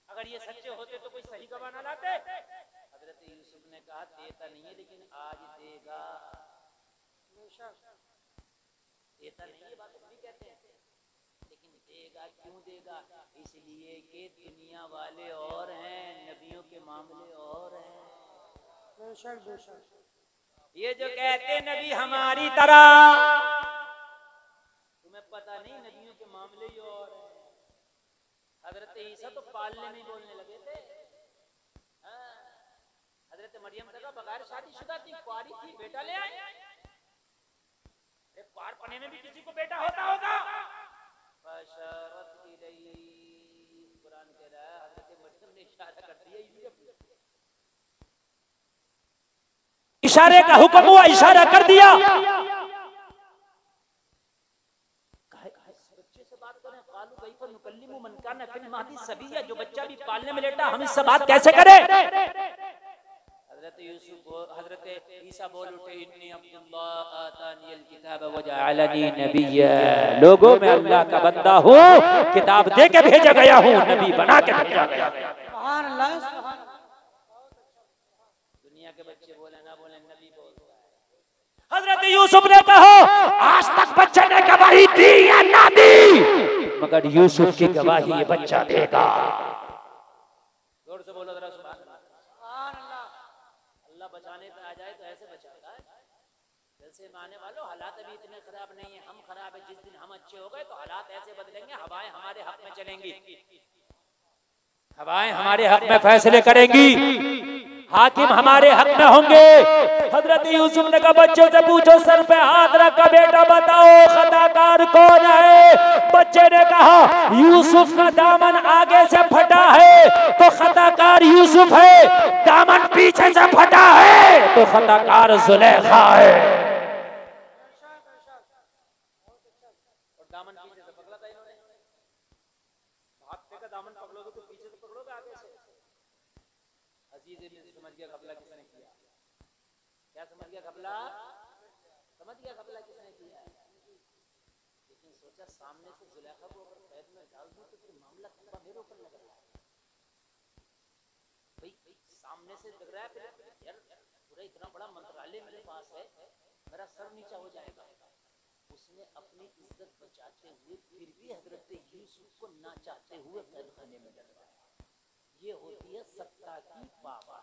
[SPEAKER 1] अगर ये सच्चे होते तो कोई सही गवाह ना लाते। हजरत यूसुफ ने कहा देता नहीं है लेकिन आज देगा। देता नहीं है बात नहीं कहते हैं, लेकिन देगा। क्यों देगा? इसलिए कि दुनिया वाले और हैं, नबियों के मामले और हैं। ये जो कहते नबी हमारी तरह, तुम्हें पता नहीं नबियों के मामले ही और हैं। हजरत ईसा तो पालने में बोलने लगे थे। हजरत मरियम तक बगैर शादीशुदा थी, कुआरी थी, बेटा ले आए। कुआर पने में भी किसी को बेटा होता होगा। कुरान कह रहा है हजरत मरियम ने इशारा कर दिया, इशारे का हुक्म हुआ, इशारा कर दिया। बच्चे से बात करें, कालू कहीं पर नुकल्लिमु मन काना फिल महदी सबीया, जो बच्चा भी पालने में लेटा हम इससे बात कैसे करें? हजरत ईसा बोल उठे इन्नी अब्दुल्लाह आतानियल किताब व जअलनी नबिय्या, लोगों में अल्लाह का बंदा हूँ, किताब दे के भेजा गया हूँ, नबी बना के भेजा गया। सुभान अल्लाह। दुनिया के बच्चे बोले ना बोले, नबी बोलता है। हजरत यूसुफ ने कहा आज तक बच्चे ने गवाही दी या ना दी, मगर यूसुफ की गवाही ये बच्चा देगा। जोर से बोलो जरा सुभान अल्लाह। अल्लाह बचाने पे आ जाए तो ऐसे बचाता है। जैसे माने वालों हालात अभी इतने खराब नहीं है, हम खराब है। जिस दिन हम अच्छे हो गए तो हालात ऐसे बदलेंगे, हवाएं हमारे हक में चलेंगी, हवाएं हमारे हक में फैसले करेंगी, हाकिम हमारे हक में होंगे। हजरत यूसुफ ने कहा बच्चे से पूछो, सर पे हाथ रखा, बेटा बताओ खताकार कौन है? बच्चे ने कहा यूसुफ का दामन आगे से फटा है तो खताकार यूसुफ है, दामन पीछे से फटा है तो खताकार जुलेखा है। और दामन पीछे से पकड़ा था इन्होंने, भागते का दामन पकड़ोगे तो पीछे से पकड़ोगे आगे से। अजीज समझ गया घपला किसने किया? क्या समझ गया घपला? समझ गया घपला किसने किया? लेकिन सोचा सामने से जुलेखा को अगर कैद में डाल दूं तो फिर मामला खंबा मेरे ऊपर लग रहा है। भाई सामने से लग रहा है, फिर यार पूरा इतना बड़ा मंत्रालय मेरे पास है, मेरा सर नीचा हो जाएगा। उसने अपनी इज्जत बचाते हुए फिर भी हजरत यूसुफ को ना चाहते हुए कैद खाने में डलवाया। ये होती है सत्ता की पावर।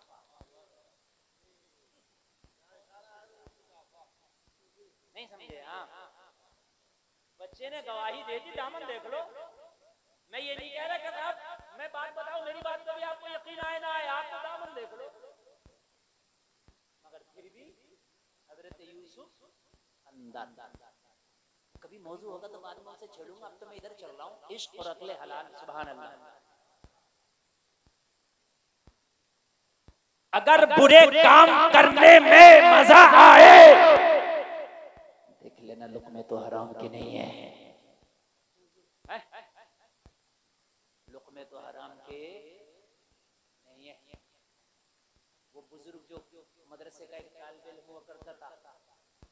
[SPEAKER 1] नहीं समझे? हाँ, बच्चे ने गवाही दे दी, दामन देख लो। मैं ये नहीं कह रहा कि साहब मैं बात बताऊं, मेरी बात कभी आपको यकीन आए ना आए, आप तो दामन देख लो। मगर फिर भी हजरत यूसुफ अंदर। कभी मौजू होगा तो बाद में उसे छेड़ूंगा, अब तो मैं इधर चल रहा हूँ। इश्क और अक्ल हलाल, सुभान अल्लाह। अगर बुरे काम करने में मजा आए, देख लेना लुक़मे तो हराम के नहीं है, लुक़मे तो हराम के नहीं है। वो बुजुर्ग जो मदरसे का एक तालिब इल्म हुआ करता था,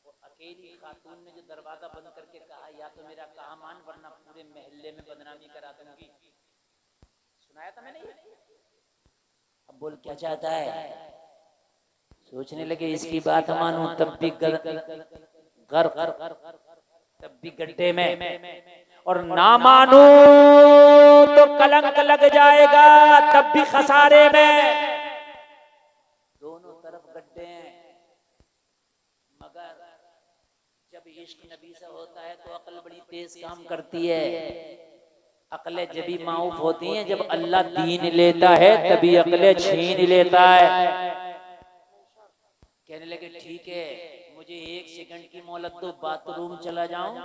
[SPEAKER 1] वो अकेली खातून ने जो दरवाजा बंद करके कहा या तो मेरा कहा मान वरना पूरे महल्ले में बदनामी करा दूंगी। सुनाया था मैंने ये? अब बोल क्या चाहता है? सोचने लगे इसकी बात मानूं तब भी तब भी गड्ढे में, और ना मानूं तो कलंक लग जाएगा तब भी खसारे में। दोनों तरफ गड्ढे हैं। मगर जब इश्क नबी से होता है तो अक्ल बड़ी तेज काम करती है। अक्लें जब माऊफ होती हैं जब अल्लाह दीन लेता है, तभी अक्लें छीन लेता है। कहने लगे ठीक है मुझे 1 सेकंड की मोहलत दो, बाथरूम चला जाऊं।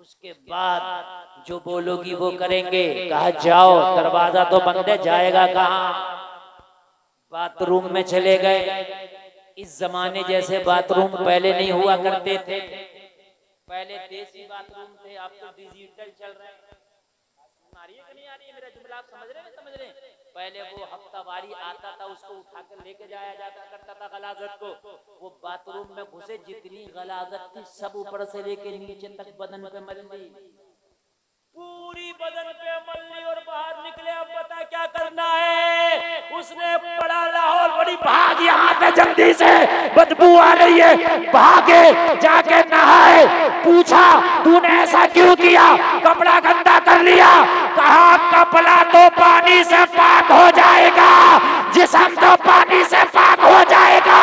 [SPEAKER 1] उसके बाद जो बोलोगी वो करेंगे। कहा जाओ, दरवाजा तो बंद है, जाएगा कहाँ? बाथरूम में चले गए। इस जमाने जैसे बाथरूम पहले नहीं हुआ करते थे। पहले देसी बाथरूम थे, अब तो डिजिटल चल रहे हैं। आ रही है कि नहीं आ रही है मेरा जुमला? आप समझ रहे हैं? समझ रहे हैं? पहले वो हफ्तावारी आता था, उसको उठाकर लेके जाया जाता करता था गलाजत को। वो बाथरूम में घुसे, जितनी गलाजत थी सब ऊपर से लेके नीचे तक बदन पे मल ली, पूरी बदन पे मल ली और बाहर निकले। अब पता क्या करना है? उसने बड़ा लाहौल बड़ी भाग, यहाँ पे जल्दी से बदबू आ रही है, भागे जाके नहाए। पूछा तूने ऐसा क्यों किया? कपड़ा गंदा कर लिया। कहा कपड़ा तो पानी से पाक हो जाएगा, जिस्म तो पानी से पाक हो जाएगा।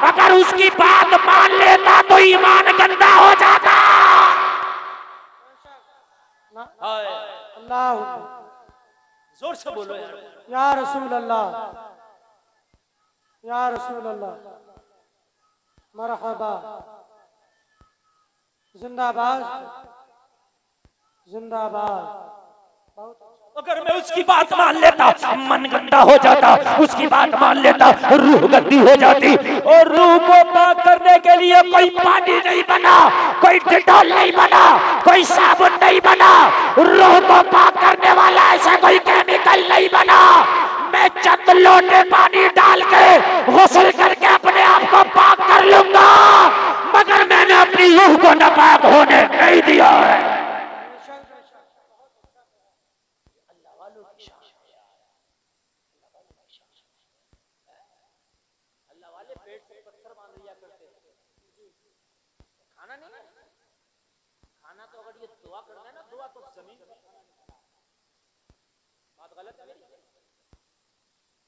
[SPEAKER 1] अगर उसकी बात मान लेता तो ईमान गंदा हो जाता।
[SPEAKER 2] अल्लाह,
[SPEAKER 1] जोर से बोलो
[SPEAKER 2] या रसूल अल्लाह, या रसूल अल्लाह, मरहबा, जिंदाबाद, जिंदाबाद।
[SPEAKER 1] अगर मैं उसकी बात मान लेता मन गंदा हो जाता, उसकी बात मान लेता रूह गंदी हो जाती। और रूह को पाक करने के लिए कोई पानी नहीं बना, कोई डिटॉल नहीं बना, कोई साबुन नहीं बना। रूह को पाक करने वाला ऐसा कोई केमिकल नहीं बना। मैं चंद लोटे पानी डाल के गुस्ल करके अपने आप को पाक कर लूंगा, मगर मैंने अपनी रूह को नापाक होने नहीं दिया है। खाना तो अगर ये दुआ करना है ना, दुआ तो जमीन बात गलत है मेरी।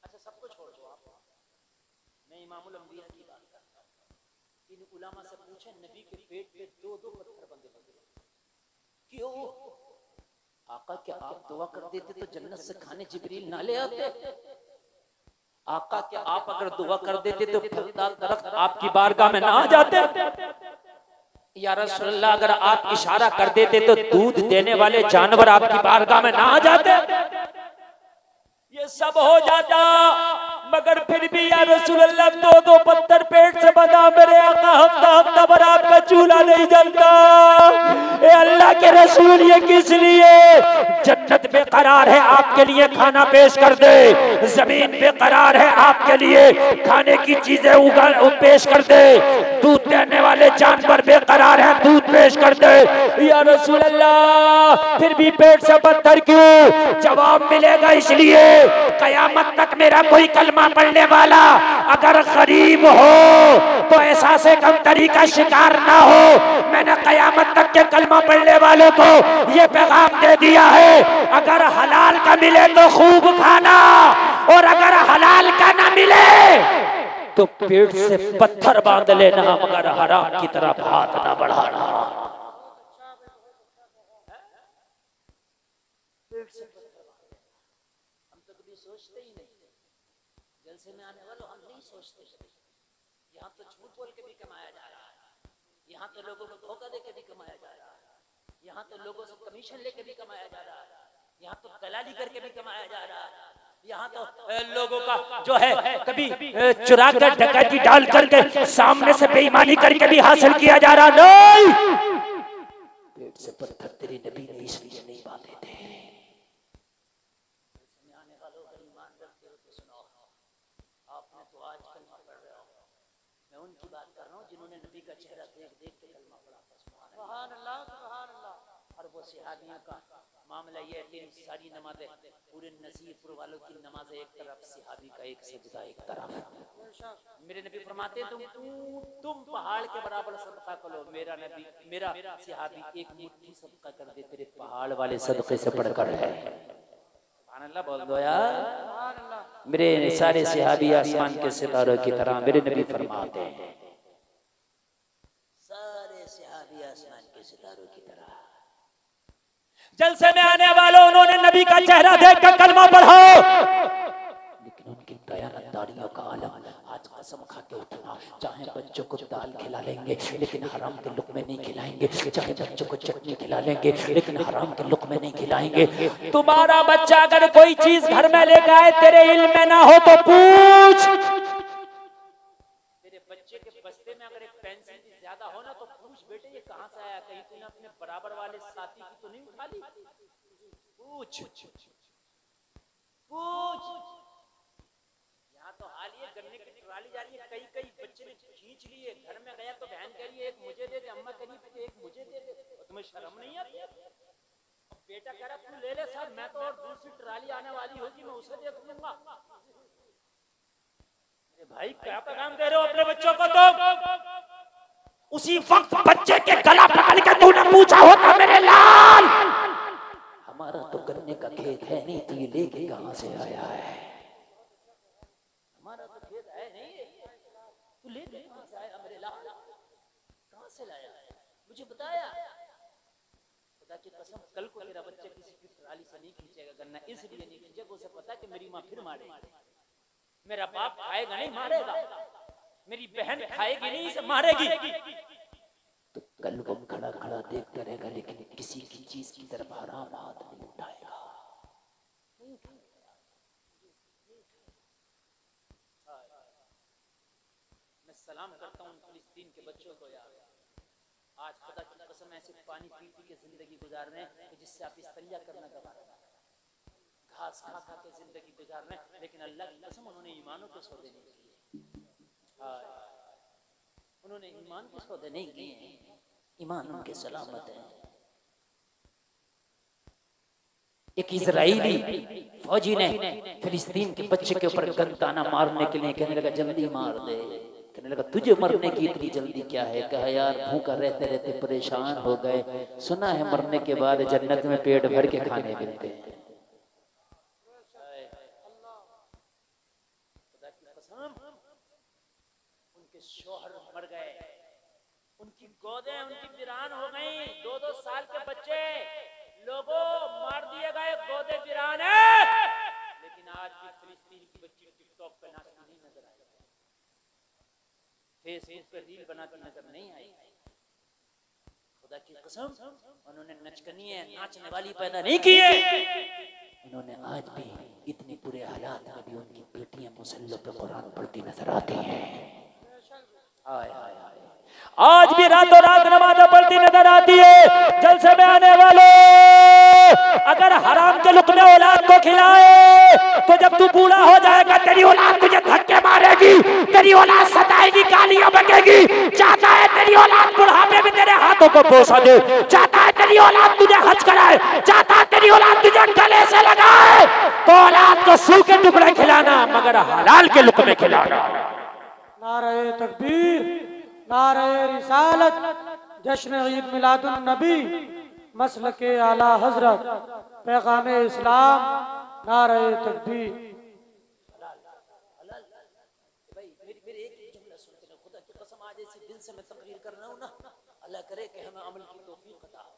[SPEAKER 1] अच्छा सबको छोड़ दो आप, मैं इमामुल अंबिया की बात करता हूँ। इन उलामा से पूछे नबी के पेट पे दो दो पत्थर बंधे थे, क्यों? आका क्या आप दुआ कर देते तो जन्नत से खाने जिब्रील ना ले आते? आका क्या आप अगर दुआ कर देते तो फलदार दरख्त आपकी बारगाह में ना आ जाते? या रसूलल्लाह अगर आप इशारा कर देते तो दूध देने वाले जानवर आपकी बारगाह में ना आ जाते? ये सब हो जाता, मगर फिर भी या रसूलल्लाह दो दो पत्थर पेट से बंधा मेरे आका हफ्ता हफ्ता भर आपका चूल्हा नहीं जलता। ए अल्लाह के रसूल ये किस लिए? जन्नत बेकरार है आपके लिए खाना पेश कर दे, जमीन बेकरार है आपके लिए खाने की चीजें उगा पेश कर दे, दूध देने वाले जानवर बेकरार है दूध पेश कर दे। या रसूलल्लाह फिर भी पेट से पत्थर क्यों? जवाब मिलेगा इसलिए कयामत तक मेरा कोई कलमा पढ़ने वाला अगर गरीब हो तो एहसास कमतरी का शिकार ना हो। मैंने कयामत तक के कलमा पढ़ने वालों को ये पैगाम दे दिया है, अगर हलाल का मिले तो खूब खाना, और अगर हलाल का ना मिले तो पेट से पत्थर बांध लेना, मगर हराम की तरफ हाथ ना बढ़ाना। सोचते ही नहीं, जलसे में आने वालों हम नहीं सोचते। यहाँ तो झूठ बोल के भी कमाया जा रहा है, यहाँ तो लोगों को धोखा दे के भी कमाया जा रहा है, यहाँ तो लोगों से कमीशन लेके भी कमाया जा रहा है, यहाँ तो दलाली करके भी कमाया जा रहा है, यहाँ तो लोगों का जो है कभी चुरा कर डकैती डाल करके सामने से बेईमानी करके भी हासिल किया जा रहा। नहीं, पेट से पत्थर तेरे नबी ने इसलिए नहीं बांधे थे। उनकी बात कर रहा हूँ जिन्होंने नबी का चेहरा देख देख के कलमा पढ़ा था। सुभान अल्लाह, सुभान अल्लाह। और वो सहाबियों का मामला ये है, तीन सारी नमाजें पूरे नसीबपुर वालों की नमाजें एक तरफ, सहाबी का एक सजदा एक तरफ। मेरे नबी फरमाते तुम पहाड़ के बराबर सदका करो, मेरा नबी मेरा सहाबी एक मुट्ठी सदका कर दे तेरे पहाड़ वाले सदके से बढ़कर है। सुभान अल्लाह बोल दो यार। मेरे सारे सहाबी आसमान के सितारों की तरह, मेरे नबी फरमाते हैं सारे सहाबी आसमान के सितारों की तरह। जलसे में आने वालों उन्होंने नबी का चेहरा देखकर कलमा पढ़ा, लेकिन उनकी दयानतदारियों का आलम आज कसम खा के उठना, चाहे बच्चों को दाल खिला लेंगे लेकिन हराम के लुक़मे नहीं खिलाएंगे, चाहे बच्चों को चटनी खिला लेंगे लेकिन हराम के लुक़मे नहीं खिलाएंगे। तुम्हारा बच्चा अगर कोई चीज घर में लेकर आए तेरे इल्म में ना हो तो पूछ। तेरे बच्चे के बस्ते में अगर एक पेंसिल भी ज्यादा हो ना तो पूछ बेटे ये कहां से आया, कहीं तूने अपने बराबर वाले साथी की तो नहीं उठा ली? पूछ पूछ। यहाँ तो हाल ये गन्ने की ट्राली जा रही है, कई कई बच्चे ने खींच लिए, घर में गया तो बहन कह रही है एक मुझे दे दे, अम्मा कह रही है एक मुझे दे दे, तुम्हें शर्म नहीं आती? बेटा कह रहा तू ले ले सर, मैं तो और दूसरी ट्राली आने वाली होगी मैं उसे देख लूंगा। अरे भाई क्या पैगाम दे रहे हो अपने बच्चों को? तो उसी वक्त बच्चे के गला पकड़ के तूने पूछा होता मेरे लाल हमारा तो गन्ने का खेत है नहीं तो ये लेके कहां से आया है? हमारा तो खेत है नहीं, तू लेके कहां से आया मेरे लाल? कहां से लाया मुझे बताया? खुदा की कसम कल को तेरा बच्चा किसी की ट्राली से नहीं खींचेगा गन्ना, इसलिए नहीं खींचेगा उसे पता कि मेरी माँ फिर मारेगी, मेरा बाप खाएगा नहीं मारेगा, मेरी बहन खाएगी नहीं इसे मारेगी। तो कल वो खड़ा खड़ा देखता रहेगा लेकिन किसी की चीज की तरफ हराम हाथ नहीं उठाएगा। मैं सलाम करता हूँ फिलिस्तीन के बच्चों को यार, आज खुदा की कसम ऐसे पानी पी पी के जिंदगी गुजार रहे हैं जिससे आप इस्तरिया करना गवा रहे हैं, घास खा खा के जिंदगी गुजार रहे हैं, लेकिन अल्लाह की कसम उन्होंने ईमानों के सौदे नहीं किए। उन्होंने ईमान के सौदे नहीं किए, ईमान उनके सलामत है। एक इजराइली फौजी ने फिलिस्तीन के बच्चे के ऊपर गनताना मारने के लिए कहने लगा जल्दी मार दे, कहने लगा तुझे मरने की इतनी जल्दी क्या है? कहा यार भूखा रहते रहते परेशान हो गए, सुना है मरने के बाद जन्नत में पेट भर के खाने मिलते हैं। उनके शौहर मर गए, उनकी गोदें उनकी वीरान हो गई, 2-2 साल के बच्चे लोगों मार दिए गए, गोदे वीरान है। लेकिन आज भी फिलिस्तीन की बच्ची टिकटॉक पे नाचती नहीं नजर आई, फेसबुक पे रील बनाती नजर नहीं आई। खुदा की कसम उन्होंने नचकनी है नाचने वाली पैदा नहीं की है। उन्होंने आज भी इतने बुरे हालात में भी उनकी बेटियां मुसल्लों पे कुरान पढ़ती नजर आती हैं। हाय हाय हाय, आज भी रातों रात नमाज़ पढ़ती नजर आती है। जलसे में आने वाले अगर हराम के लुक़मे औलाद को खिलाए तो जब तू बूढ़ा हो जाएगा तेरी औलाद तुझे धक्के मारेगी, तेरी औलाद सताएगी, गालियां बकेगी। चाहता है तेरी औलाद बुढ़ापे में तेरे हाथों को बोसा दे, चाहता है तेरी औलाद तुझे हज कराए, चाहता है तेरी औलाद तुझे गले से लगाए, तो औलाद को सूखे टुकड़े खिलाना मगर हलाल के लुक़मे खिलाना।
[SPEAKER 2] नारे तकबीर, नारे रिसालत, जश्न ईद मिलादुन नबी, मसलके आला हजरत, पैगामे इस्लाम, नारे तकबीर।
[SPEAKER 1] भाई मेरे एक जुमला सुनते ना, खुदा की कसम आज ऐसे दिल से मैं तकरीर कर रहा हूँ ना, अल्लाह करे कि हमें अमल की तौफीक अता हो।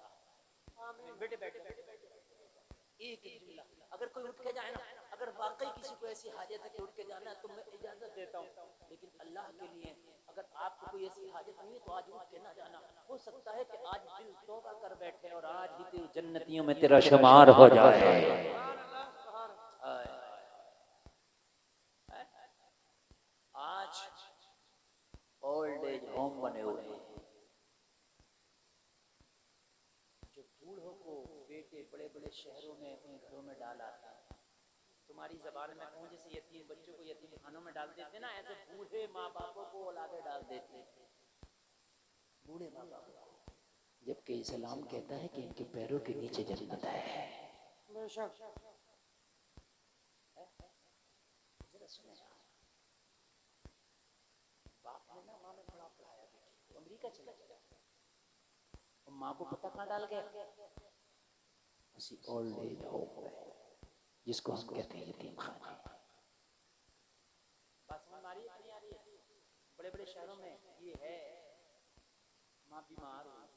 [SPEAKER 1] आमीन। बेटे बैठे एक जुमला, अगर कोई उठ के जाए ना, अगर वाकई किसी को ऐसी हाजत है कि उठ के जाना है तो मैं इजाजत देता हूँ, लेकिन अल्लाह के लिए अगर आपको कोई ऐसी हाजत नहीं है तो आज उठ के ना जाना। हो सकता है कि आज दिल तौबा कर बैठे और आज ही तेरी जन्नतियों में तेरा शुमार हो जाए। आज ओल्ड एज होम बने हुए हैं, जो बूढ़ों को बेटे बड़े बड़े शहरों में अपने घरों में डाल आते हैं। तुम्हारी जबान में कहूँ जैसे यतीम बच्चों को यतीम खानों में डाल देते ना, ऐसे बूढ़े माँ बापों को औलादे डाल देते, बूढ़े माँ बापों को, जबकि इस्लाम कहता है कि इनके पैरों के नीचे जन्नत है। बाप ने ना माँ में बड़ा पढ़ाया, बेटी अमेरिका चला गया, माँ को पता कहाँ डाल गया? उसी ओल्ड एज होम में जिसको हम कहते हैं यतीम खाने। बात समझ आ रही है नहीं आ रही है? बड़े बड़े शहरों में ये है, माँ बीमार हुई,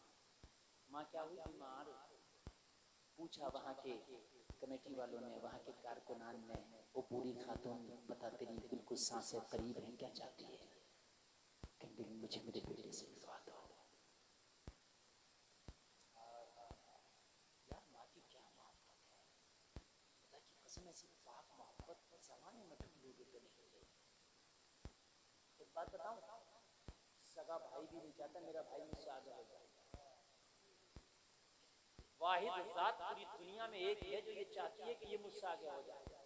[SPEAKER 1] माँ क्या हुई? बीमार हुई, पूछा वहाँ के कमेटी वालों ने, वहाँ के कारकुनान ने, वो बूढ़ी खातून बता तेरी बिल्कुल सांसें करीब हैं, क्या चाहती है? कहती मुझे मेरे बेटे से मिलवा दो। यार माँ की क्या मोहब्बत है, खुदा की कसम ऐसी पाक मोहब्बत ज़माने में ढूंढोगे तो नहीं मिलेगी। एक बात बताऊं, सगा भाई भी नहीं चाहता मेरा भाई मुझसे आगे हो जाए। वाहिद जात पूरी दुनिया में एक है जो ये चाहती है कि ये मुझसे आगे हो जाए।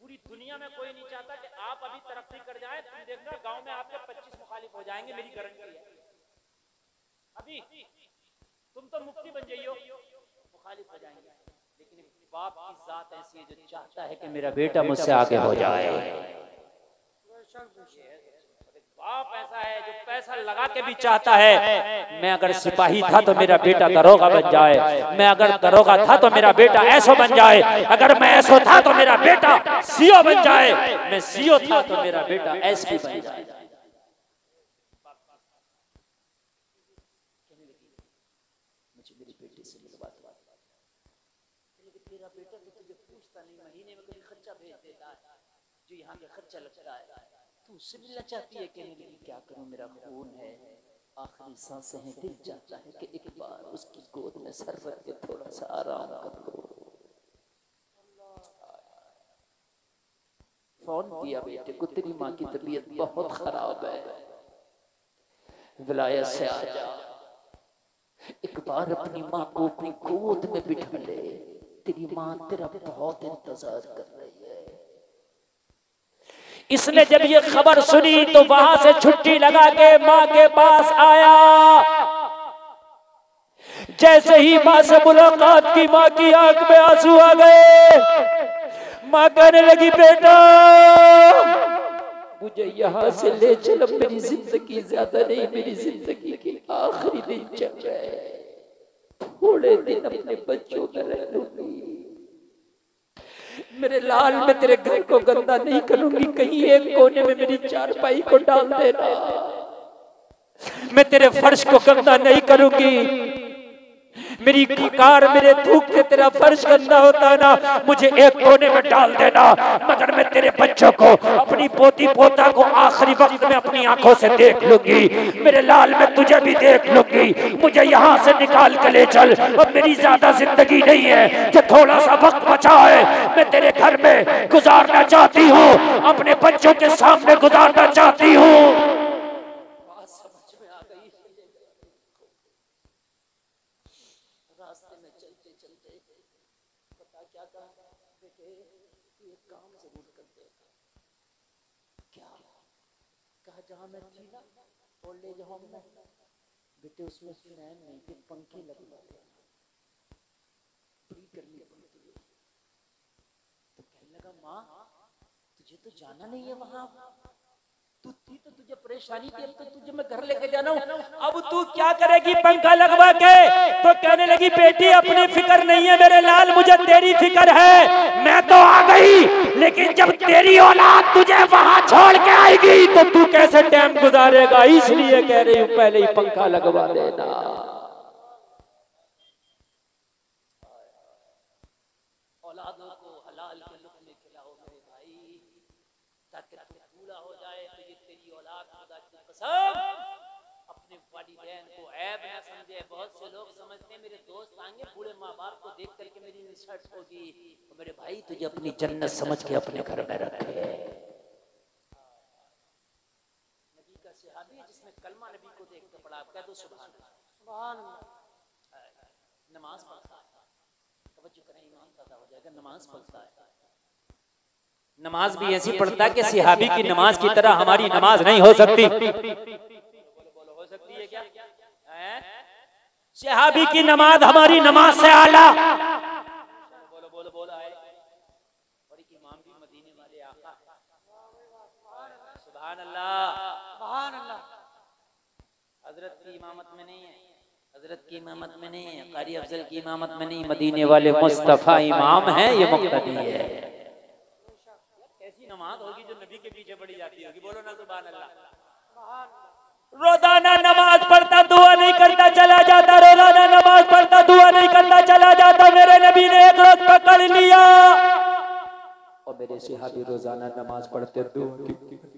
[SPEAKER 1] पूरी दुनिया में कोई नहीं चाहता कि आप अभी तरक्की कर जाए। तुम देखना गांव में आपके 25 मुखालिफ हो जाएंगे, मेरी गारंटी है। अभी तुम तो मुफ्ती बन जाइयो, मुखालिफ हो जाएंगे। लेकिन बाप की जात ऐसी है जो चाहता है कि मेरा बेटा मुझसे आगे हो जाए। बाप ऐसा है जो पैसा लगा के भी चाहता है, मैं अगर सिपाही था तो मेरा बेटा दरोगा बन जाए, मैं अगर दरोगा था तो मेरा बेटा एसओ बन जाए, अगर मैं एसओ था तो मेरा बेटा सीओ बन जाए, मैं सीओ था तो मेरा बेटा एसपी बन जाए। मुझे मेरे बेटे से मिलवा दो। तेरा बेटा तो तुझे पूछता नहीं, महीने में कभी खर्चा भेज देता है जो यहाँ के खर्चा लगता है, तू उससे मिलना चाहती है। कहने लगी क्या करूं, मेरा खून है, आखिरी सांसें हैं, दिल चाहता है कि एक बार उसकी गोद में सर रख के थोड़ा सा आराम कर लो। फोन किया बेटे को, तेरी माँ की तबीयत बहुत खराब है, विलायत से आ जा, एक बार अपनी माँ को अपनी गोद में बिठा ले, तेरी माँ तेरा बहुत इंतजार कर रही है। इसने जब ये खबर सुनी तो वहां से छुट्टी लगा के माँ के पास आया। जैसे ही माँ से मुलाकात की, माँ की आंख में आंसू आ गए। माँ कहने लगी बेटा मुझे यहाँ से ले चलो, मेरी जिंदगी ज्यादा नहीं, मेरी जिंदगी के आखिरी दिन चल रहे, थोड़े दिन अपने बच्चों में रह लूंगी। मेरे लाल, मैं तेरे घर को गंदा नहीं करूंगी, कहीं एक कोने में मेरी चारपाई को डाल देना, मैं तेरे फर्श को गंदा नहीं करूंगी। मेरी कार, मेरे थूक से तेरा फर्श गंदा होता है ना, मुझे एक कोने में डाल देना, मगर मैं तेरे बच्चों को, अपनी पोती पोता को आखिरी वक्त में अपनी आंखों से देख लूंगी। मेरे लाल, मैं तुझे भी देख लूंगी, मुझे यहाँ से निकाल के ले चल। अब मेरी ज्यादा जिंदगी नहीं है, जो थोड़ा सा वक्त बचा है मैं तेरे घर में गुजारना चाहती हूँ, अपने बच्चों के सामने गुजारना चाहती हूँ। जहाँ मैं थी ना ओल्ड एज होम में बेटे, उसमें फैन नहीं थे, पंखे लगे थे, बड़ी गर्मी पड़ती है। तो कहने लगा माँ तुझे तो जाना नहीं है वहां, तू थी तो तुझे परेशानी थी, अब तो तुझे मैं घर लेके जाना हूँ, अब तू क्या करेगी पंखा लगवा के? तो कहने लगी बेटी अपनी फिक्र नहीं है मेरे लाल, मुझे तेरी फिक्र है। मैं तो आ गई, लेकिन जब तेरी औलाद तुझे वहां छोड़ के आएगी तो तू कैसे टाइम गुजारेगा, इसलिए कह रही हूँ पहले ही पंखा लगवा देना। औलादों को हलाल के लुक्मे खिलाओ मेरे भाई, ताकि तू पूरा हो जाए। तो ये तेरी औलाद खुदा की कसम अपने वालिदैन को ऐब न समझे। बहुत से लोग समझते हैं मेरे दोस्त आएंगे बूढ़े माँ बाप को देख करके मेरी निशर्त होगी, तो मेरे भाई तुझे अपनी जन्नत समझ के अपने घर में रखे। नबी का सहाबी जिसने कलमा नबी को देख के पढ़ा, कह दो सुभान अल्लाह। नमाज पढ़ता है, तवज्जो करें ईमान पैदा हो जाएगा। नमाज पढ़ता है, नमाज भी ऐसी पढ़ता है कि सहाबी की नमाज की तरह हमारी नमाज नहीं हो सकती। बोलो हो सकती है क्या? सहाबी की नमाज हमारी नमाज से आला। बोलो बोलो बोलो है। और इमाम भी मदीने वाले आका, सुभान अल्लाह सुभान अल्लाह। हजरत की इमामत में नहीं है, हजरत की इमामत में नहीं है, कारी अफजल की इमामत में नहीं, मदीने वाले मुस्तफा इमाम है, ये मुक्तदी है। कैसी नमाज होगी जो नबी के पीछे पड़ी जाती होगी? बोलो ना सुभान अल्लाह। रोजाना नमाज पढ़ता दुआ नहीं करता चला जाता, रोजाना नमाज पढ़ता दुआ नहीं करता चला जाता। मेरे नबी ने एक रोज पकड़ लिया और मेरे सहाबी रोजाना नमाज पढ़ते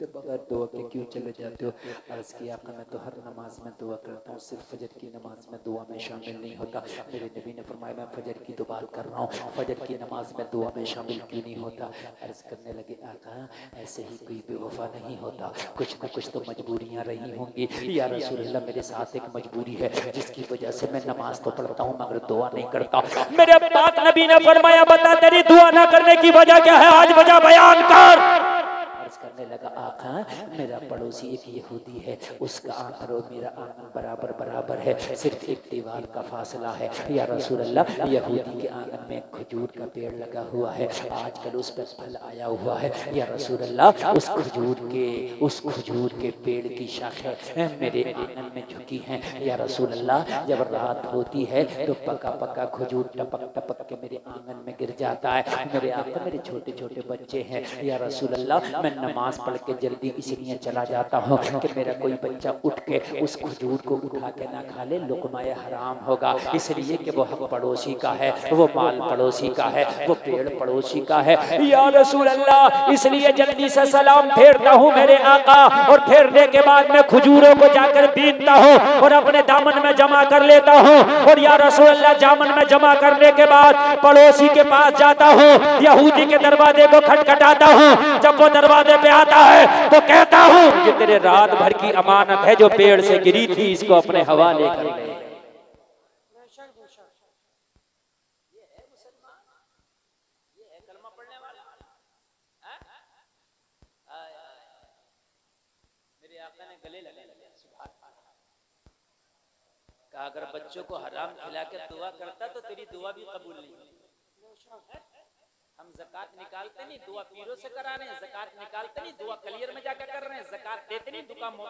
[SPEAKER 1] बगैर दुआ के क्यों चले जाते हो? अर्ज किया आपका मैं तो हर नमाज में दुआ करता हूँ, सिर्फ फजर की नमाज में दुआ में शामिल नहीं होता। मेरे नबी ने फरमाया मैं फजर की तो बात कर रहा हूँ, फजर की नमाज में दुआ में शामिल क्यों नहीं होता? अर्ज करने लगे आका ऐसे ही कोई बेवफा नहीं होता, कुछ न कुछ तो मजबूरियाँ रही होंगी। या रसूलल्लाह मेरे साथ एक मजबूरी है जिसकी वजह से मैं नमाज तो पढ़ता हूँ मगर दुआ नहीं करता। मेरे पाक नबी ने फरमाया बता तेरी दुआ ना करने की वजह क्या है, आज वजह बयान कर। अर्ज करने लगा आका मेरा पड़ोसी एक यहूदी है, उसका आंगन और मेरा आंगन बराबर बराबर है, सिर्फ एक दीवार का फासला है। या रसूल अल्लाह यहूदी के आंगन में खजूर का पेड़ लगा हुआ है, आजकल उस पर फल आया हुआ है। या रसूल अल्लाह उस खजूर के पेड़ की शाखें मेरे आंगन में झुकी हैं। या रसूल अल्लाह जब रात होती है तो पका पका खजूर टपक टपक के मेरे आंगन में गिर जाता है। मेरे आंगन मेरे छोटे छोटे बच्चे हैं। या रसूल अल्लाह मैं नमाज पढ़ के जल्दी इसलिए चला जाता हूँ कि मेरा कोई बच्चा उठ के उस खजूर को उठा के ना खा ले, लुक़माए हराम होगा, इसलिए कि वो हक पड़ोसी का है, वो माल पड़ोसी का है, वो पेड़ पड़ोसी का है। या रसूल अल्लाह इसलिए जल्दी से सलाम फेरता हूँ मेरे आका, और फेरने के बाद मैं खजूरों को जाकर बीनता हूँ और अपने दामन में जमा कर लेता हूँ। और या रसूल अल्लाह दामन में जमा करने के बाद पड़ोसी के पास जाता हूँ, यहूदी के दरवाजे को खटखटाता हूँ। जब वो दरवाजे पे आता है तो कहता हूँ ये तेरे रात भर की अमानत है जो पेड़ से गिरी थी, इसको अपने हवाले कर ले। मेरे आका ने गले लगा कहा अगर बच्चों को हराम खिला के दुआ करता तो तेरी दुआ भी कबूल नहीं। हम ज़कात निकालते नहीं, दुआ पीरों से करा रहे हैं, ज़कात निकालते नहीं, दुआ कलियर में जाकर कर रहे हैं, ज़कात देते नहीं,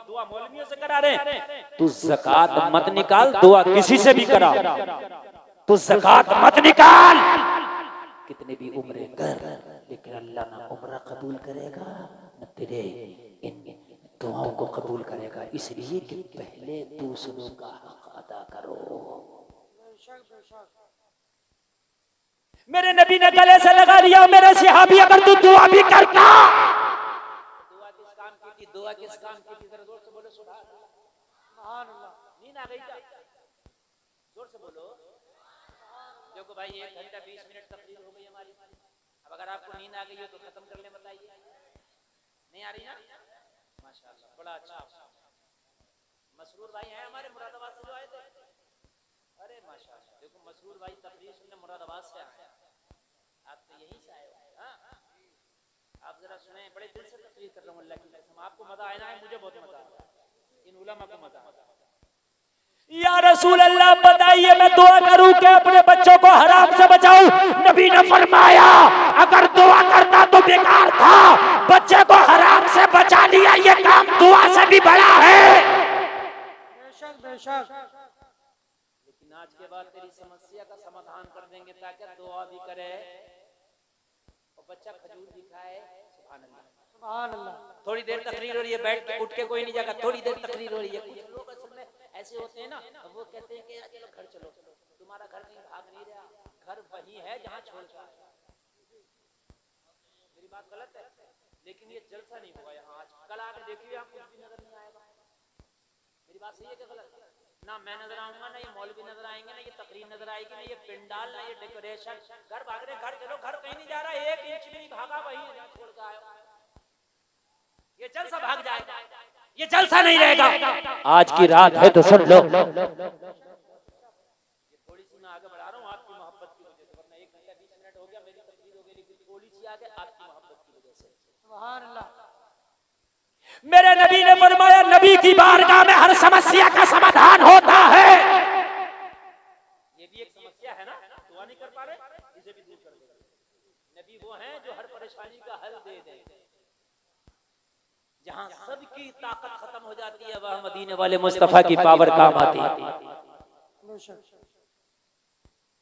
[SPEAKER 1] दुआ मौलवियों से करा रहे हैं। तू ज़कात मत निकाल, दुआ किसी से भी करा, तू ज़कात मत निकाल। कितने भी उम्रे कर, लेकिन अल्लाह ना उम्र कबूल करेगा न तेरे इन दुआओं को कबूल करेगा, इसलिए कि पहले दूसरों का हक अदा करो। मेरे नबी ने गले से लगा लिया मेरे सहाबी अगर तू दुआ भी करता, दुआ किस काम की थी, दुआ किस काम की थी, जरा जोर से बोलो सुभान अल्लाह। नींद आ गई क्या? जोर से बोलो। देखो भाई 1 घंटा 20 मिनट तकरीर हो गई हमारी, अब अगर आपको नींद आ गई हो तो खत्म कर ले, बताइए। नहीं आ रही ना? माशाअल्लाह बड़ा अच्छा। मसरूर भाई हैं हमारे मुरादाबाद से जो आए थे, अरे माशाअल्लाह देखो मसरूर भाई तकरीर सुनने मुरादाबाद से आए, आप तो यहीं से आए हो। हाँ आप जरा सुने, बड़े दिल से तकरीर कर रहा हूँ अल्लाह की कसम, आपको मजा आया है, मुझे बहुत मजा आया, इन उलमा को मजा आया। या रसूल अल्लाह बताइए मैं दुआ करूं कि अपने बच्चों को हराम से बचाऊं? नबी ने फरमाया अगर दुआ करता तो बेकार था, बच्चे को हराम से बचा लिया, ये काम दुआ से भी बड़ा है। बेशक बेशक। लेकिन आज के बाद तेरी समस्या का समाधान कर देंगे ताकि दुआ भी करे और बच्चा खजूर भी खाए। सुभान अल्लाह सुभान अल्लाह। थोड़ी देर तकरीर हो रही है, बैठ के उठ के कोई नहीं जाएगा, थोड़ी देर तकरीर हो रही है। कुछ लोग असल में ऐसे होते हैं ना, वो कहते हैं कि चलो घर चलो, तुम्हारा घर कहीं भाग नहीं रहा, घर वही है जहाँ छोड़ के आए। मेरी बात गलत है, लेकिन ये जलसा नहीं होगा यहाँ आज, कल आके देखिए यहाँ कुछ भी नजर नहीं आएगा। मेरी बात सही है कि गलत? ना मैं नजर आऊंगा, ना ये मौलवी नजर आएंगे, ना ये तकरीर नजर आएगी, ना ये पिंडाल, ना ये डेकोरेशन। घर भाग रहे, घर चलो, घर कहीं नहीं जा रहा, 1 इंच भी नहीं भागा, वही है जहाँ छोड़ के आए। ये जलसा भाग जाएगा, ये जलसा नहीं रहेगा। आज की रात है तो सुन लो। ये थोड़ी सी मैं आगे बढ़ा रहा हूँ आपकी मोहब्बत की वजह से, वरना 1 घंटा 20 मिनट हो गया, मेरी तकरीर हो गई, लेकिन थोड़ी सी आगे आपकी मोहब्बत की वजह से। सुभान अल्लाह। मेरे नबी ने फरमाया नबी की बारगाह में हर समस्या का समाधान होता है। ये भी एक समस्या है ना, दुआ नहीं कर पा रहे, इसे भी दूर कर दे। नबी वो हैं जो हर परेशानी का हल दे दें। जहां सबकी ताकत खत्म हो जाती है वह मदीने वाले मुस्तफा की पावर काम आती है।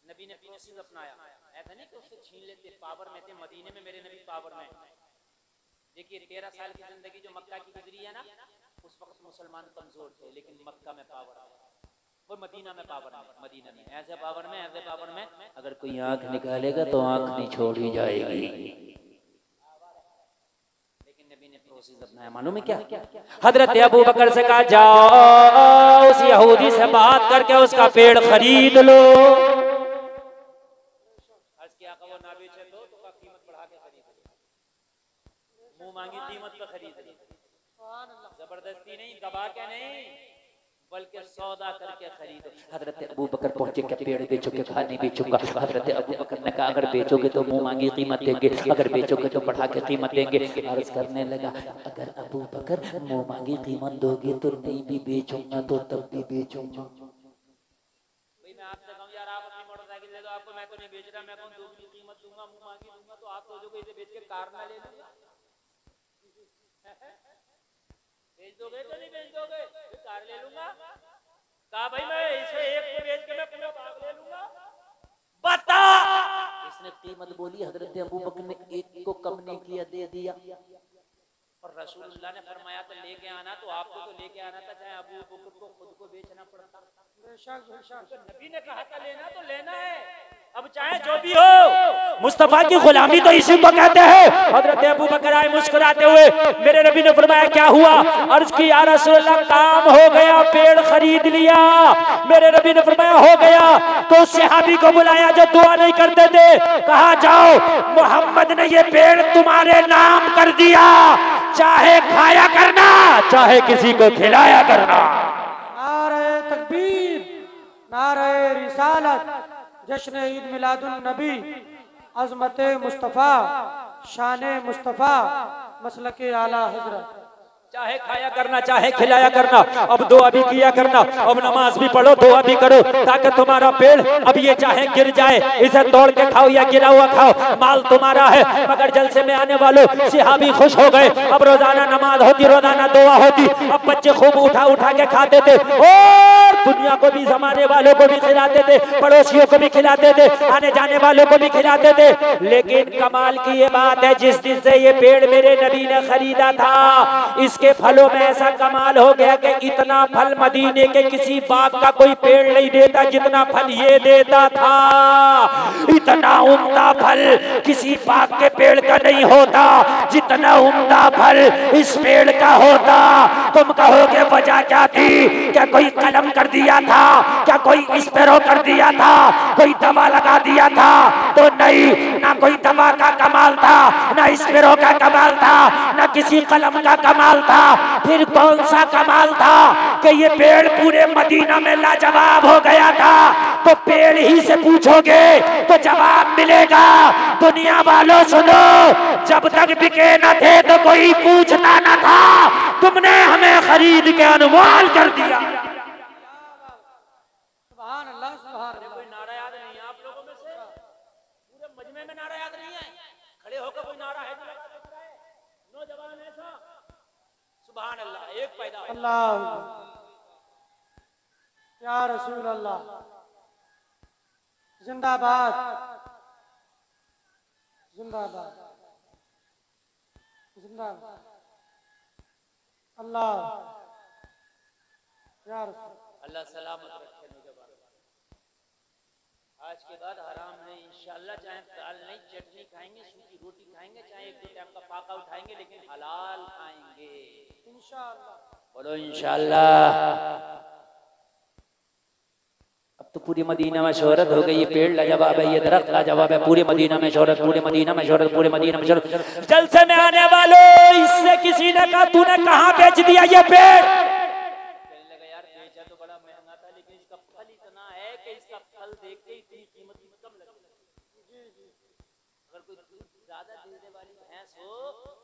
[SPEAKER 1] नबी ने अपनी चीज अपनाया, ऐसा नहीं कि उससे छीन लेते, पावर में थे, मदीने में मेरे नबी पावर में। देखिए 13 साल की जिंदगी जो मक्का की गुजरी है ना, उस वक्त मुसलमान कमजोर थे, लेकिन मक्का में पावर है, वो मदीना में पावर है। मदीना में ऐसे पावर में अगर कोई आंख निकालेगा तो आंख नहीं छोड़ी जाएगी। लेकिन नबी ने प्रोसेस अपनाया। मालूम है क्या? हजरत अबू बकर से कहा जाओ उस यहूदी से बात करके उसका पेड़ खरीद लो। अर्ज किया वो ना बेचे तो कीमत बढ़ा के खरीद लो, मुंह मांगी कीमत पे खरीद लो, जबरदस्ती नहीं, दबा के नहीं, बल्कि सौदा करके खरीदो। हजरत अबू बकर पहुंचे, क्या पेड़ बेचोगे? कहा नहीं बेचूंगा। हजरत अबू बकर ने कहा अगर बेचोगे तो मुंह मांगी कीमत देंगे, अगर बेचोगे तो बढ़ा के कीमत देंगे। अर्ज करने लगा अगर अबू बकर मुंह मांगी कीमत दोगे तो नहीं भी बेचूंगा, तो तब भी बेचूंगा। भाई मैं आपसे कहूं यार आप अपनी मोटरसाइकिल ले दो, आपको मैं तो नहीं बेच रहा, मैं कहूं दोगुनी कीमत दूंगा, मुंह मांगी दूंगा, तो आप सोचोगे इसे बेच के कार ना ले लूंगा? बेच दोगे तो नहीं बेच दोगे? कार ले लूंगा। कहा भाई मैं इसे एक को बेच के मैं पूरा भाग ले लूंगा। बता, इसने कीमत बोली, हजरत अबू बकर ने एक को कम नहीं किया, दे दिया। और रसूलुल्लाह ने फरमाया तो लेके आना, तो आपको तो लेके आना था, चाहे अबू बकर को खुद को बेचना पड़ता। नबी ने कहा था लेना तो लेना है, अब चाहे जो भी हो। मुस्तफा की गुलामी तो इसी को कहते हैं। हजरत अबू बकर आए मुस्कुराते हुए, मेरे नबी ने फरमाया क्या हुआ? अर्ज की या रसूलल्लाह काम हो गया, पेड़ खरीद लिया। मेरे नबी ने फरमाया हो गया, तो उस सहाबी को बुलाया जो दुआ नहीं करते थे, कहा जाओ मोहम्मद ने ये पेड़ तुम्हारे नाम कर दिया, चाहे खाया करना चाहे किसी को खिलाया करना।
[SPEAKER 2] नारे तकबीर, नारे रिसालत, जश्न ईद मिलादुन नबी, अज़मत मुस्तफ़ा, शान मुस्तफ़ा, मसलके आला हजरत। चाहे खाया करना चाहे खिलाया करना, अब दुआ भी किया करना, अब नमाज भी पढ़ो, दुआ भी करो, ताकि तुम्हारा पेड़ अब ये चाहे गिर जाए, इसे तोड़ के खाओ या गिरा हुआ खाओ, माल तुम्हारा है। मगर जलसे में आने वालों सहाबी खुश हो गए, अब रोजाना नमाज होती, रोजाना दुआ होती, अब बच्चे खूब उठा उठा के खाते थे और दुनिया को भी, जमाने वालों को भी खिलाते थे, पड़ोसियों को भी खिलाते थे, आने जाने वालों को भी खिलाते थे। लेकिन कमाल की ये बात है, जिस दिन से ये पेड़ मेरे नबी ने खरीदा था, इसके फलों में ऐसा कमाल हो गया कि इतना फल मदीने के किसी बाग का कोई पेड़ नहीं देता जितना फल ये देता था। इतना उम्दा फल किसी बाग के पेड़ का नहीं होता जितना उम्दा फल इस पेड़ का होता। तुम कहोगे वजह क्या थी? क्या कोई कलम कर दिया था? क्या कोई स्प्रे कर दिया था? कोई दवा लगा दिया था? तो नहीं, ना कोई दवा का कमाल था, ना स्प्रे का कमाल था, ना किसी कलम का कमाल था। फिर कौन सा कमाल था कि ये पेड़ पूरे मदीना में लाजवाब हो गया था? तो पेड़ ही से पूछोगे तो जवाब मिलेगा। दुनिया वालों सुनो, जब तक बिके न थे तो कोई पूछता न था, तुमने हमें खरीद के अनमोल कर दिया। सुभान अल्लाह, सुभान अल्लाह। कोई नारा याद नहीं है आप लोगों में से? पूरे मजमे में नारा याद नहीं है? खड़े होकर कोई नारा है तो लगा सकता है। नौजवान ऐसा सुभान अल्लाह, एक पैदा अल्लाह या रसूल अल्लाह, जिंदाबाद जिंदाबाद जिंदाबाद अल्लाह या रसूल अल्लाह सलामत रखे नौजवान। आज के बाद हराम नहीं इंशाअल्लाह, चाहे दाल नहीं चटनी खाएंगे, सूखी रोटी खाएंगे, चाहे एक दो टाइम का फाका उठाएंगे, लेकिन हलाल खाएंगे इंशाअल्लाह। बोलो इंशाअल्लाह। अब तो पूरी मदीना में शोहरत हो गई, ये पेड़ लाजवाब है, ये दरख्त लाजवाब है, पूरे मदीना में शोहरत, पूरे मदीना में शोहरत, पूरे मदीना में शोहरत। जलसे में आने वालों, इससे किसी ने कहा तूने कहाँ बेच दिया ये पेड़? कहने लगा यार बेचा तो बड़ा महंगा था, लेकिन इसका फल इतना है कि इसका फल देख के इतनी कीमत कम लगी। अगर कोई दूध ज्यादा देने वाली भैंस हो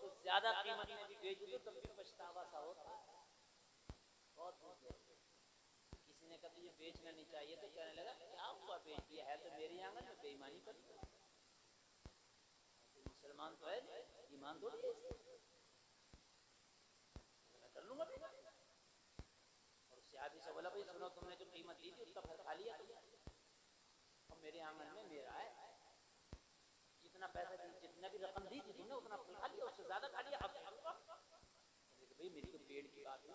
[SPEAKER 2] तो ज्यादा कीमत में भी बेच दो तब भी पछतावा सा होता। बहुत किसी ने कहा ये बेचना नहीं चाहिए, तो कहने लगा क्या हुआ बेच दिया है तो मेरे आंगन में बेईमानी कर दी। मुसलमान तो है, ईमान तो नहीं कर लूंगा। और सहाबी से बोला भाई सुनो, तुमने जो कीमत दी थी उसका फल खा लिया, अब मेरे आंगन में मेरा है, जितना पैसा जितना भी रकम दी थी तुमने उतना फल खा लिया, उससे ज्यादा खा लिया। अब
[SPEAKER 1] भाई मेरी तो पेड़ की बात है,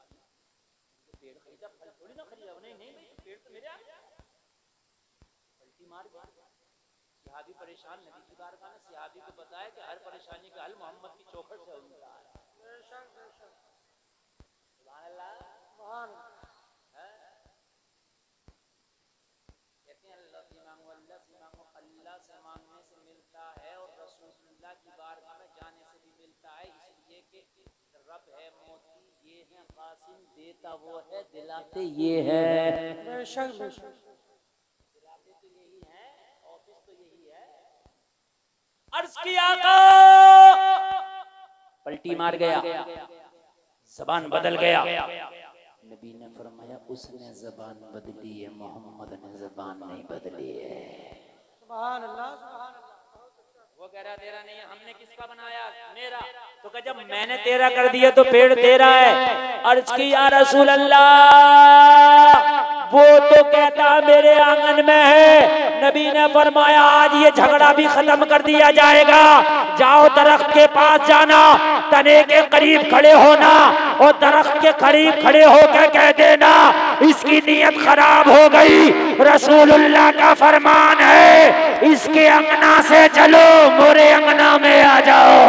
[SPEAKER 1] पेड़ खरीदा फल थोड़ी ना खरीदा। नहीं नहीं भाई पेड़ तो मेरे पलटी मार गया। सिहाबी परेशान, नबी की बारगाह में सिहाबी को बताया कि हर परेशानी का हल मोहम्मद की चौखट से होता है। सुभान अल्लाह। कहते हैं अल्लाह से मांगो, अल्लाह से मांगो, अल्लाह से मांगने से मिलता है और रसूलुल्लाह की बारगाह में जाने से भी मिलता है। इसलिए कि रब है मोती ये है कासिम, देता वो है दिलाते ये है।
[SPEAKER 2] बेशक बेशक,
[SPEAKER 1] दिलाते तो यही है, ऑफिस तो यही है। अर्ज किया आका, पलटी मार गया, जबान बदल गया। नबी ने फरमाया उसने जबान बदली है, मोहम्मद ने जबान नहीं बदली है।
[SPEAKER 2] सुभान अल्लाह सुभान अल्लाह।
[SPEAKER 1] वो कह रहा तेरा नहीं है, हमने किसका बनाया? मेरा। तो कहा जब मैंने तेरा कर दिया तो पेड़ तेरा है। अर्ज की या रसूल अल्लाह, वो तो कहता मेरे आंगन में है। नबी ने फरमाया आज ये झगड़ा भी खत्म कर दिया जाएगा। जाओ दरख्त के पास जाना, तने के करीब खड़े होना और दरख्त के करीब खड़े होकर कह देना इसकी नीयत खराब हो गई, रसूलुल्लाह का फरमान है इसके अंगना से चलो, मोरे अंगना में आ जाओ।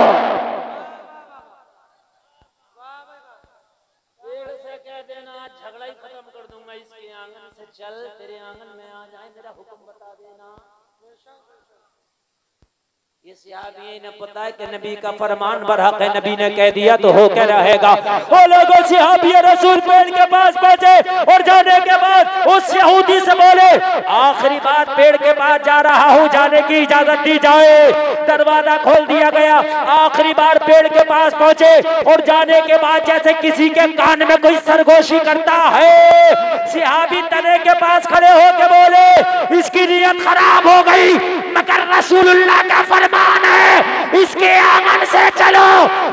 [SPEAKER 1] पेड़ से कह देना झगड़ा ही खत्म कर दूंगा, इसके आंगन से चल, तेरे आंगन में आ जाए, मेरा हुक्म बता देना। ये सिहाबी ने पता है कि नबी का फरमान बरहक है, नबी ने कह दिया तो होकर रहेगा। वो लोगों सिहाबी रसूल पेड़ के पास पहुंचे और जाने के बाद उस यहूदी से बोले आखिरी बात पेड़ के पास जा रहा हूँ, जाने की इजाजत दी जाए। दरवाजा खोल दिया गया। आखिरी बार पेड़ के पास पहुंचे और जाने के बाद जैसे किसी के कान में कोई सरगोशी करता है, सिहाबी तने के पास खड़े होकर बोले इसकी नीयत खराब हो गई, मगर रसूलुल्लाह का फरमान है इसके आंगन से चलो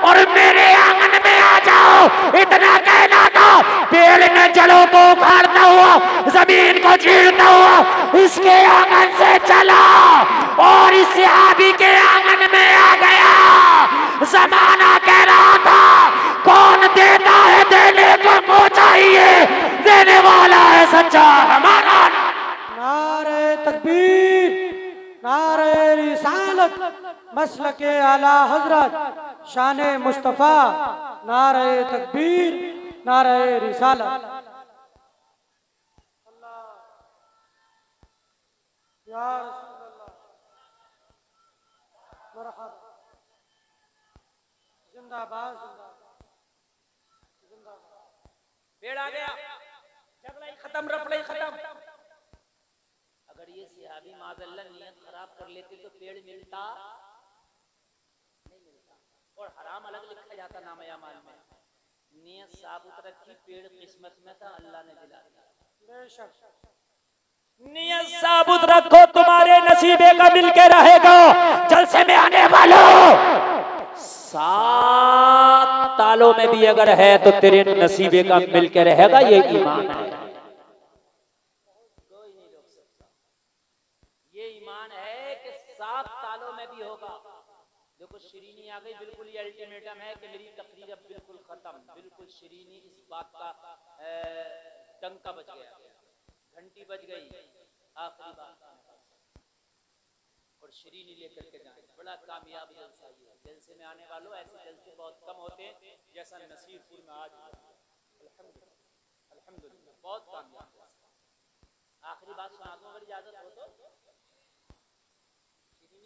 [SPEAKER 1] और मेरे आंगन में आ जाओ। इतना कहना था, पेड़ ने जड़ों को उखाड़ता हुआ, जमीन को चीरता हुआ इसके आंगन से चला और इस सहाबी के आंगन में आ गया। जमाना कह रहा था कौन देता है, देने को चाहिए, देने वाला है सच्चा हमारा।
[SPEAKER 2] नारे तकबीर, नारे रिसालत, मसलके आला हजरत शाने मुस्तफा, नारे तकबीर, नारे रिसालत। या रसूलल्लाह, मरहबा, जिंदाबाद जिंदाबाद।
[SPEAKER 1] पेड़ आ गया, झगड़ा ही खत्म, रफड़ा ही खत्म। अगर ये सिहाबी माज़अल्लाह नियत खराब कर लेते तो पेड़ मिलता नहीं मिलता, और हराम अलग लिखा जाता नामे अमाल में। नियत साबुत रखी, पेड़ किस्मत में था, अल्लाह ने दिला दिया।
[SPEAKER 2] बेशक
[SPEAKER 1] नियत साबुत रखो, तुम्हारे नसीबे का मिलके रहेगा। जलसे में आने वालों, 7 तालों में भी अगर है तो तेरे नसीबे का मिलके रहेगा, ये ईमान है। देखो शिरीनी आ गई, बिल्कुल ये अल्टीमेटम है कि मेरी तकरीर अब बिल्कुल खत्म, बिल्कुल शिरीनी इस बात का टंका बज गया, घंटी बज गई, आखिरी बात। और शिरीनी लेकर के जाए, बड़ा कामयाब जलसा ये है। जलसे में आने वालों ऐसे जलसे बहुत कम होते हैं, जैसा नसीरपुर में आज अल्हम्दुलिल्लाह अल्हम्दुलिल्लाह बहुत कामयाब। आखिरी बात सुना दूं अगर इजाजत हो तो।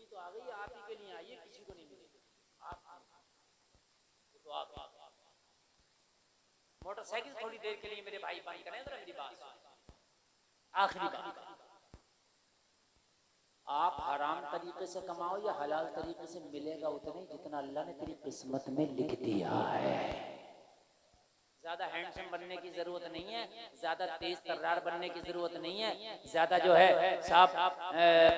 [SPEAKER 1] तो आ गई, आप ही के लिए आई है, किसी को नहीं मिलेगी। आप तो आप मोटरसाइकिल थोड़ी देर के लिए मेरे भाई भाई करें जरा मेरी बात। आखिरी बात, आप हराम तरीके से कमाओ या हलाल तरीके से, मिलेगा उतना ही जितना अल्लाह ने तेरी किस्मत में लिख दिया है। ज्यादा हैंडसम बनने की जरूरत नहीं है, ज्यादा तेज तर्रार बनने की जरूरत नहीं है, ज्यादा जो है साहब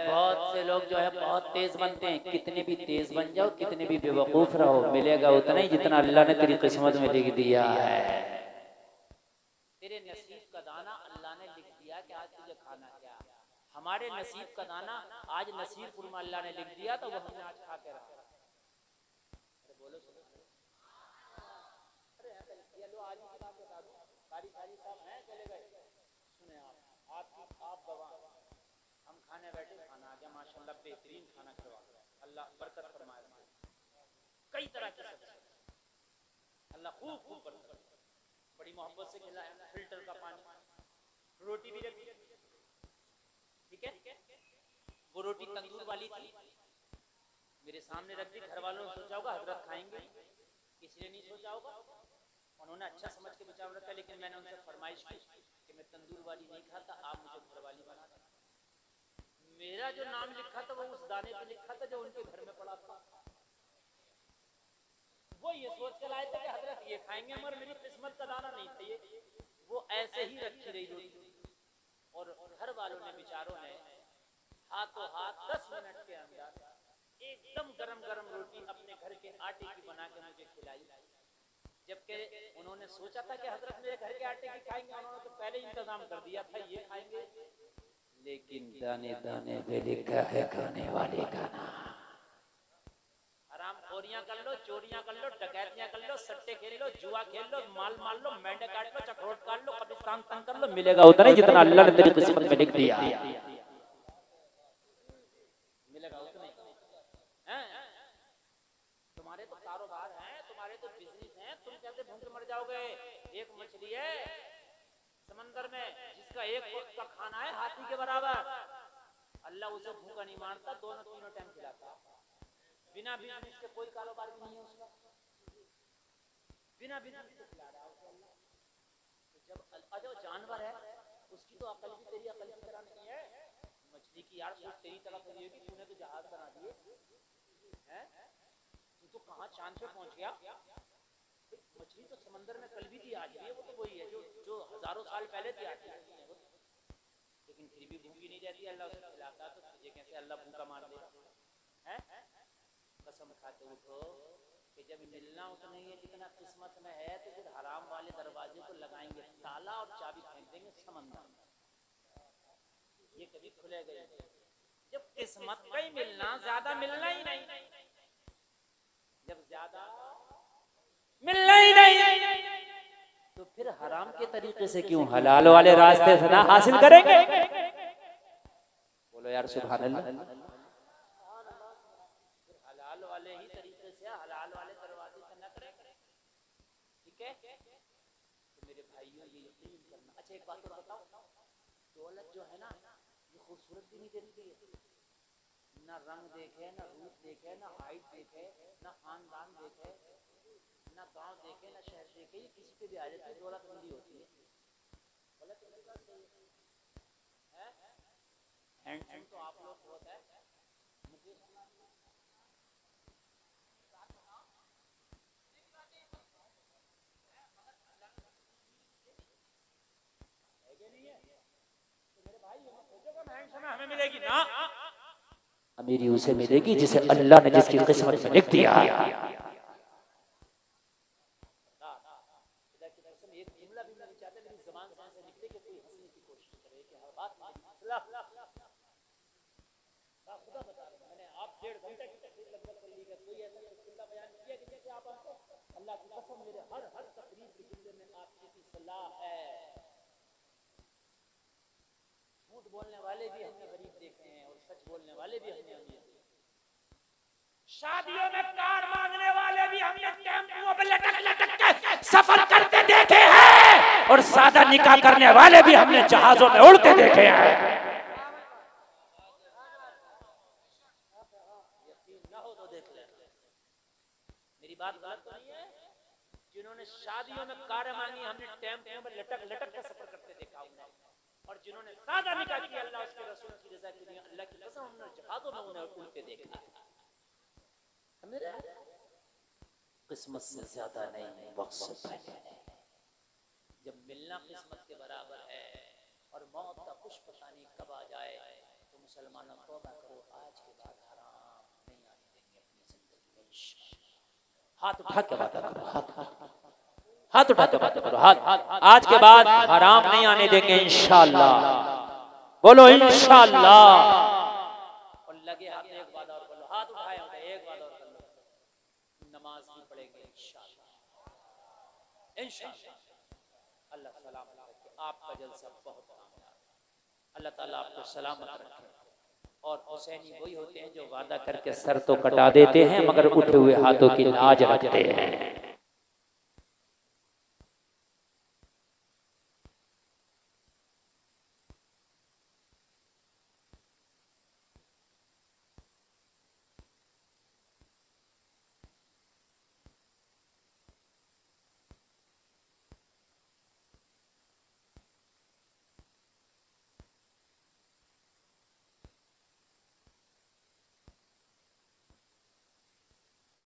[SPEAKER 1] बहुत से लोग जो है बहुत तेज बनते हैं। कितने भी तेज बन जाओ, कितने भी बेवकूफ रहो, मिलेगा उतना ही जितना अल्लाह ने तेरी किस्मत में लिख दिया है। तेरे नसीब का दाना अल्लाह ने लिख दिया कि आज तुझे खाना क्या। हमारे नसीब का दाना आज नसीबपुर में अल्लाह ने लिख दिया, तो वो हमने आज खा के रखा। बोलो कारी साहब हैं, चले गए। सुने आप गवाह, हम खाने बैठे, खाना आ गया माशाल्लाह, बेहतरीन खाना खिलवा, अल्लाह बरकत फरमाए, कई तरह के सब्जी, अल्लाह खूब खूब बरकत, बड़ी मोहब्बत से खिलाया, फिल्टर का पानी, रोटी भी रखी, ठीक है। वो रोटी तंदूर वाली थी, मेरे सामने रख दी। घर वालों ने सोचा होगा हजरत खाएंगे, इसलिए नहीं सोचा होगा, उन्होंने अच्छा समझ के विचार रखा, लेकिन मैंने उनसे फरमाइश की कि मैं तंदूर वाली नहीं खाता, आप मुझे घर वाली बना दें। मेरा जो नाम लिखा था वो उस दाने पे लिखा था जो उनके घर में पड़ा था। वो ये सोच के लाए थे कि हजरत ये खाएंगे, मगर मेरी किस्मत का दाना नहीं था ये। वो ऐसे ही रखी रही रोटी, और घर वालों ने विचारों ने हाथों हाथ 10 मिनट के अंदर एकदम गरम गरम रोटी अपने घर के आटे की बना के मुझे खिलाई। जबकि उन्होंने सोचा था कि हजरत मेरे घर के आटे की खाएंगे, उन्होंने तो पहले ही इंतजाम कर दिया था ये खाएंगे, लेकिन दाने दाने पे लिखा है खाने वाले का नाम। हरामखोरियां कर लो, चोरियां कर लो, डकैतियां कर लो, सट्टे खेल लो, जुआ खेल लो, माल मार लो, मेंढे काट लो, चक्रोट काट लो, कब्रिस्तान तंग कर लो, मिलेगा उतना ही जितना अल्लाह ने तेरी किस्मत में लिख दिया, मिलेगा उतना ही। तुम्हारे तो कारोबार है, तुम्हारे तो बिजनेस है, तुम कैसे भूख मर जाओगे। एक मछली है समंदर में जिसका एक वक्त का खाना है हाथी के बराबर, अल्लाह उसे भूखा नहीं मारता, दोनों तीनों टाइम खिलाता। बिना बिजनेस के कोई कारोबार भी नहीं है उसका, बिना बिजनेस के खिला रहा है अल्लाह। तो जब अजब जानवर है, उसकी तो अकल भी तेरी अकल की तरह नहीं है। मछली की यार सोच तेरी तरह तो ये भी, तूने तो जहाज बना दिए हैं, तू तो कहाँ चांद पे पहुंच गया। मछली तो समंदर में कल भी थी, आज भी है, वो तो वही है जो हजारों साल पहले थी, आज भी है, लेकिन फिर भी भूखी नहीं रहती। अल्लाह उसे खिलाता, तो तुझे कैसे अल्लाह भूखा मार देगा है। कसम खाते उठो कि जब मिलना उतना ही है जितना किस्मत में है, तो फिर हराम वाले दरवाजे को लगाएंगे ताला और चाबी फेंक देंगे समंदर में, ये कभी खुलेगा ही नहीं। जब किस्मत का ही मिलना, ज्यादा मिलना ही नहीं, जब ज्यादा मिलना ही नहीं, तो फिर हराम के तरीके से क्यों हलाल वाले रास्ते से ना हासिल करेंगे। बोलो यार सुभान अल्लाह। हलाल वाले ही तरीके से, हलाल वाले दरवाजे से ना करेंगे, ठीक है। तो मेरे भाइयों ये यकीन करना। अच्छा एक बात और बताओ, दौलत जो है ना, ये खूबसूरत भी नहीं देती है, ना रंग देखे, ना रूप देखे, ना हाइट देखे, ना खानदान देखे, ना गांव देखे, ना शहर देखे, ये किसी पे भी आ जाती है, दौलत मिली होती है। गलत मेरी बात सही है? हैंडसम तो आप लोग बहुत है, मुकेश हमें मिलेगी ना, अमीरी उसे मिलेगी जिसे अल्लाह ने जिसकी किस्मत में लिख दिया। एक जुमला भी मैं चाहता मेरी ज़बान से ऐसे निकले कि कोई हंसने की कोशिश करे कि हर बात खुदा बता रहा हूं, मैंने आप 1.5 घंटे की तकरीर लगभग कर ली है, कोई ऐसा तस्वीर बयान किया कि जैसे आप हमको अल्लाह की कसम मेरे हर तकरीर के जुमले में आपकी सलाह है। झूठ बोलने वाले भी हमने गरीब देखे हैं और सच बोलने वाले भी हमने अमीर देखे। शादियों में कार मांगने वाले भी हमने टेम्पुओं पे लटक लटक के सफर करते देखे हैं, और सादा निकाह करने वाले भी हमने जहाजों में उड़ते देखे हैं। यकीन ना हो तो देख ले, मेरी बात गलत तो नहीं है। जिन्होंने शादियों में कार मांगी हमने टेम्पुओं पे लटक लटक के सफर करते देखा उन्हें, और जिन्होंने सादा निकाह किया अल्लाह उसके रसूल की रज़ा के लिए, अल्लाह की कसम हमने जहाजों में उन्हें उड़ते देखा। किस्मत से ज्यादा नहीं, वक्त से पहले नहीं। जब मिलना किस्मत के बराबर है और मौत का कुछ पता नहीं कब आ जाए, तो मुसलमानों तौबा करो, आज के बाद हराम नहीं आने देंगे अपनी जिंदगी में इंशाअल्लाह। हाथ उठा के बात करो, हाथ उठा के बात करो, हाथ आज के बाद हराम नहीं आने देंगे इंशाअल्लाह। बोलो इंशाअल्लाह। और लगे हाथ एक बात और बोलो, हाथ उठाए होंगे एक बात और कर लो, नमाज भी पढ़ेंगे इंशाअल्लाह, इंशाअल्लाह। अल्लाह सलामत रखे, आपका जलसा बहुत कामयाब, अल्लाह ताला आपको सलामत रखे। और हुसैनी वही होते हैं जो वादा करके सर तो कटा देते हैं मगर उठे हुए हाथों की लाज रखते हैं।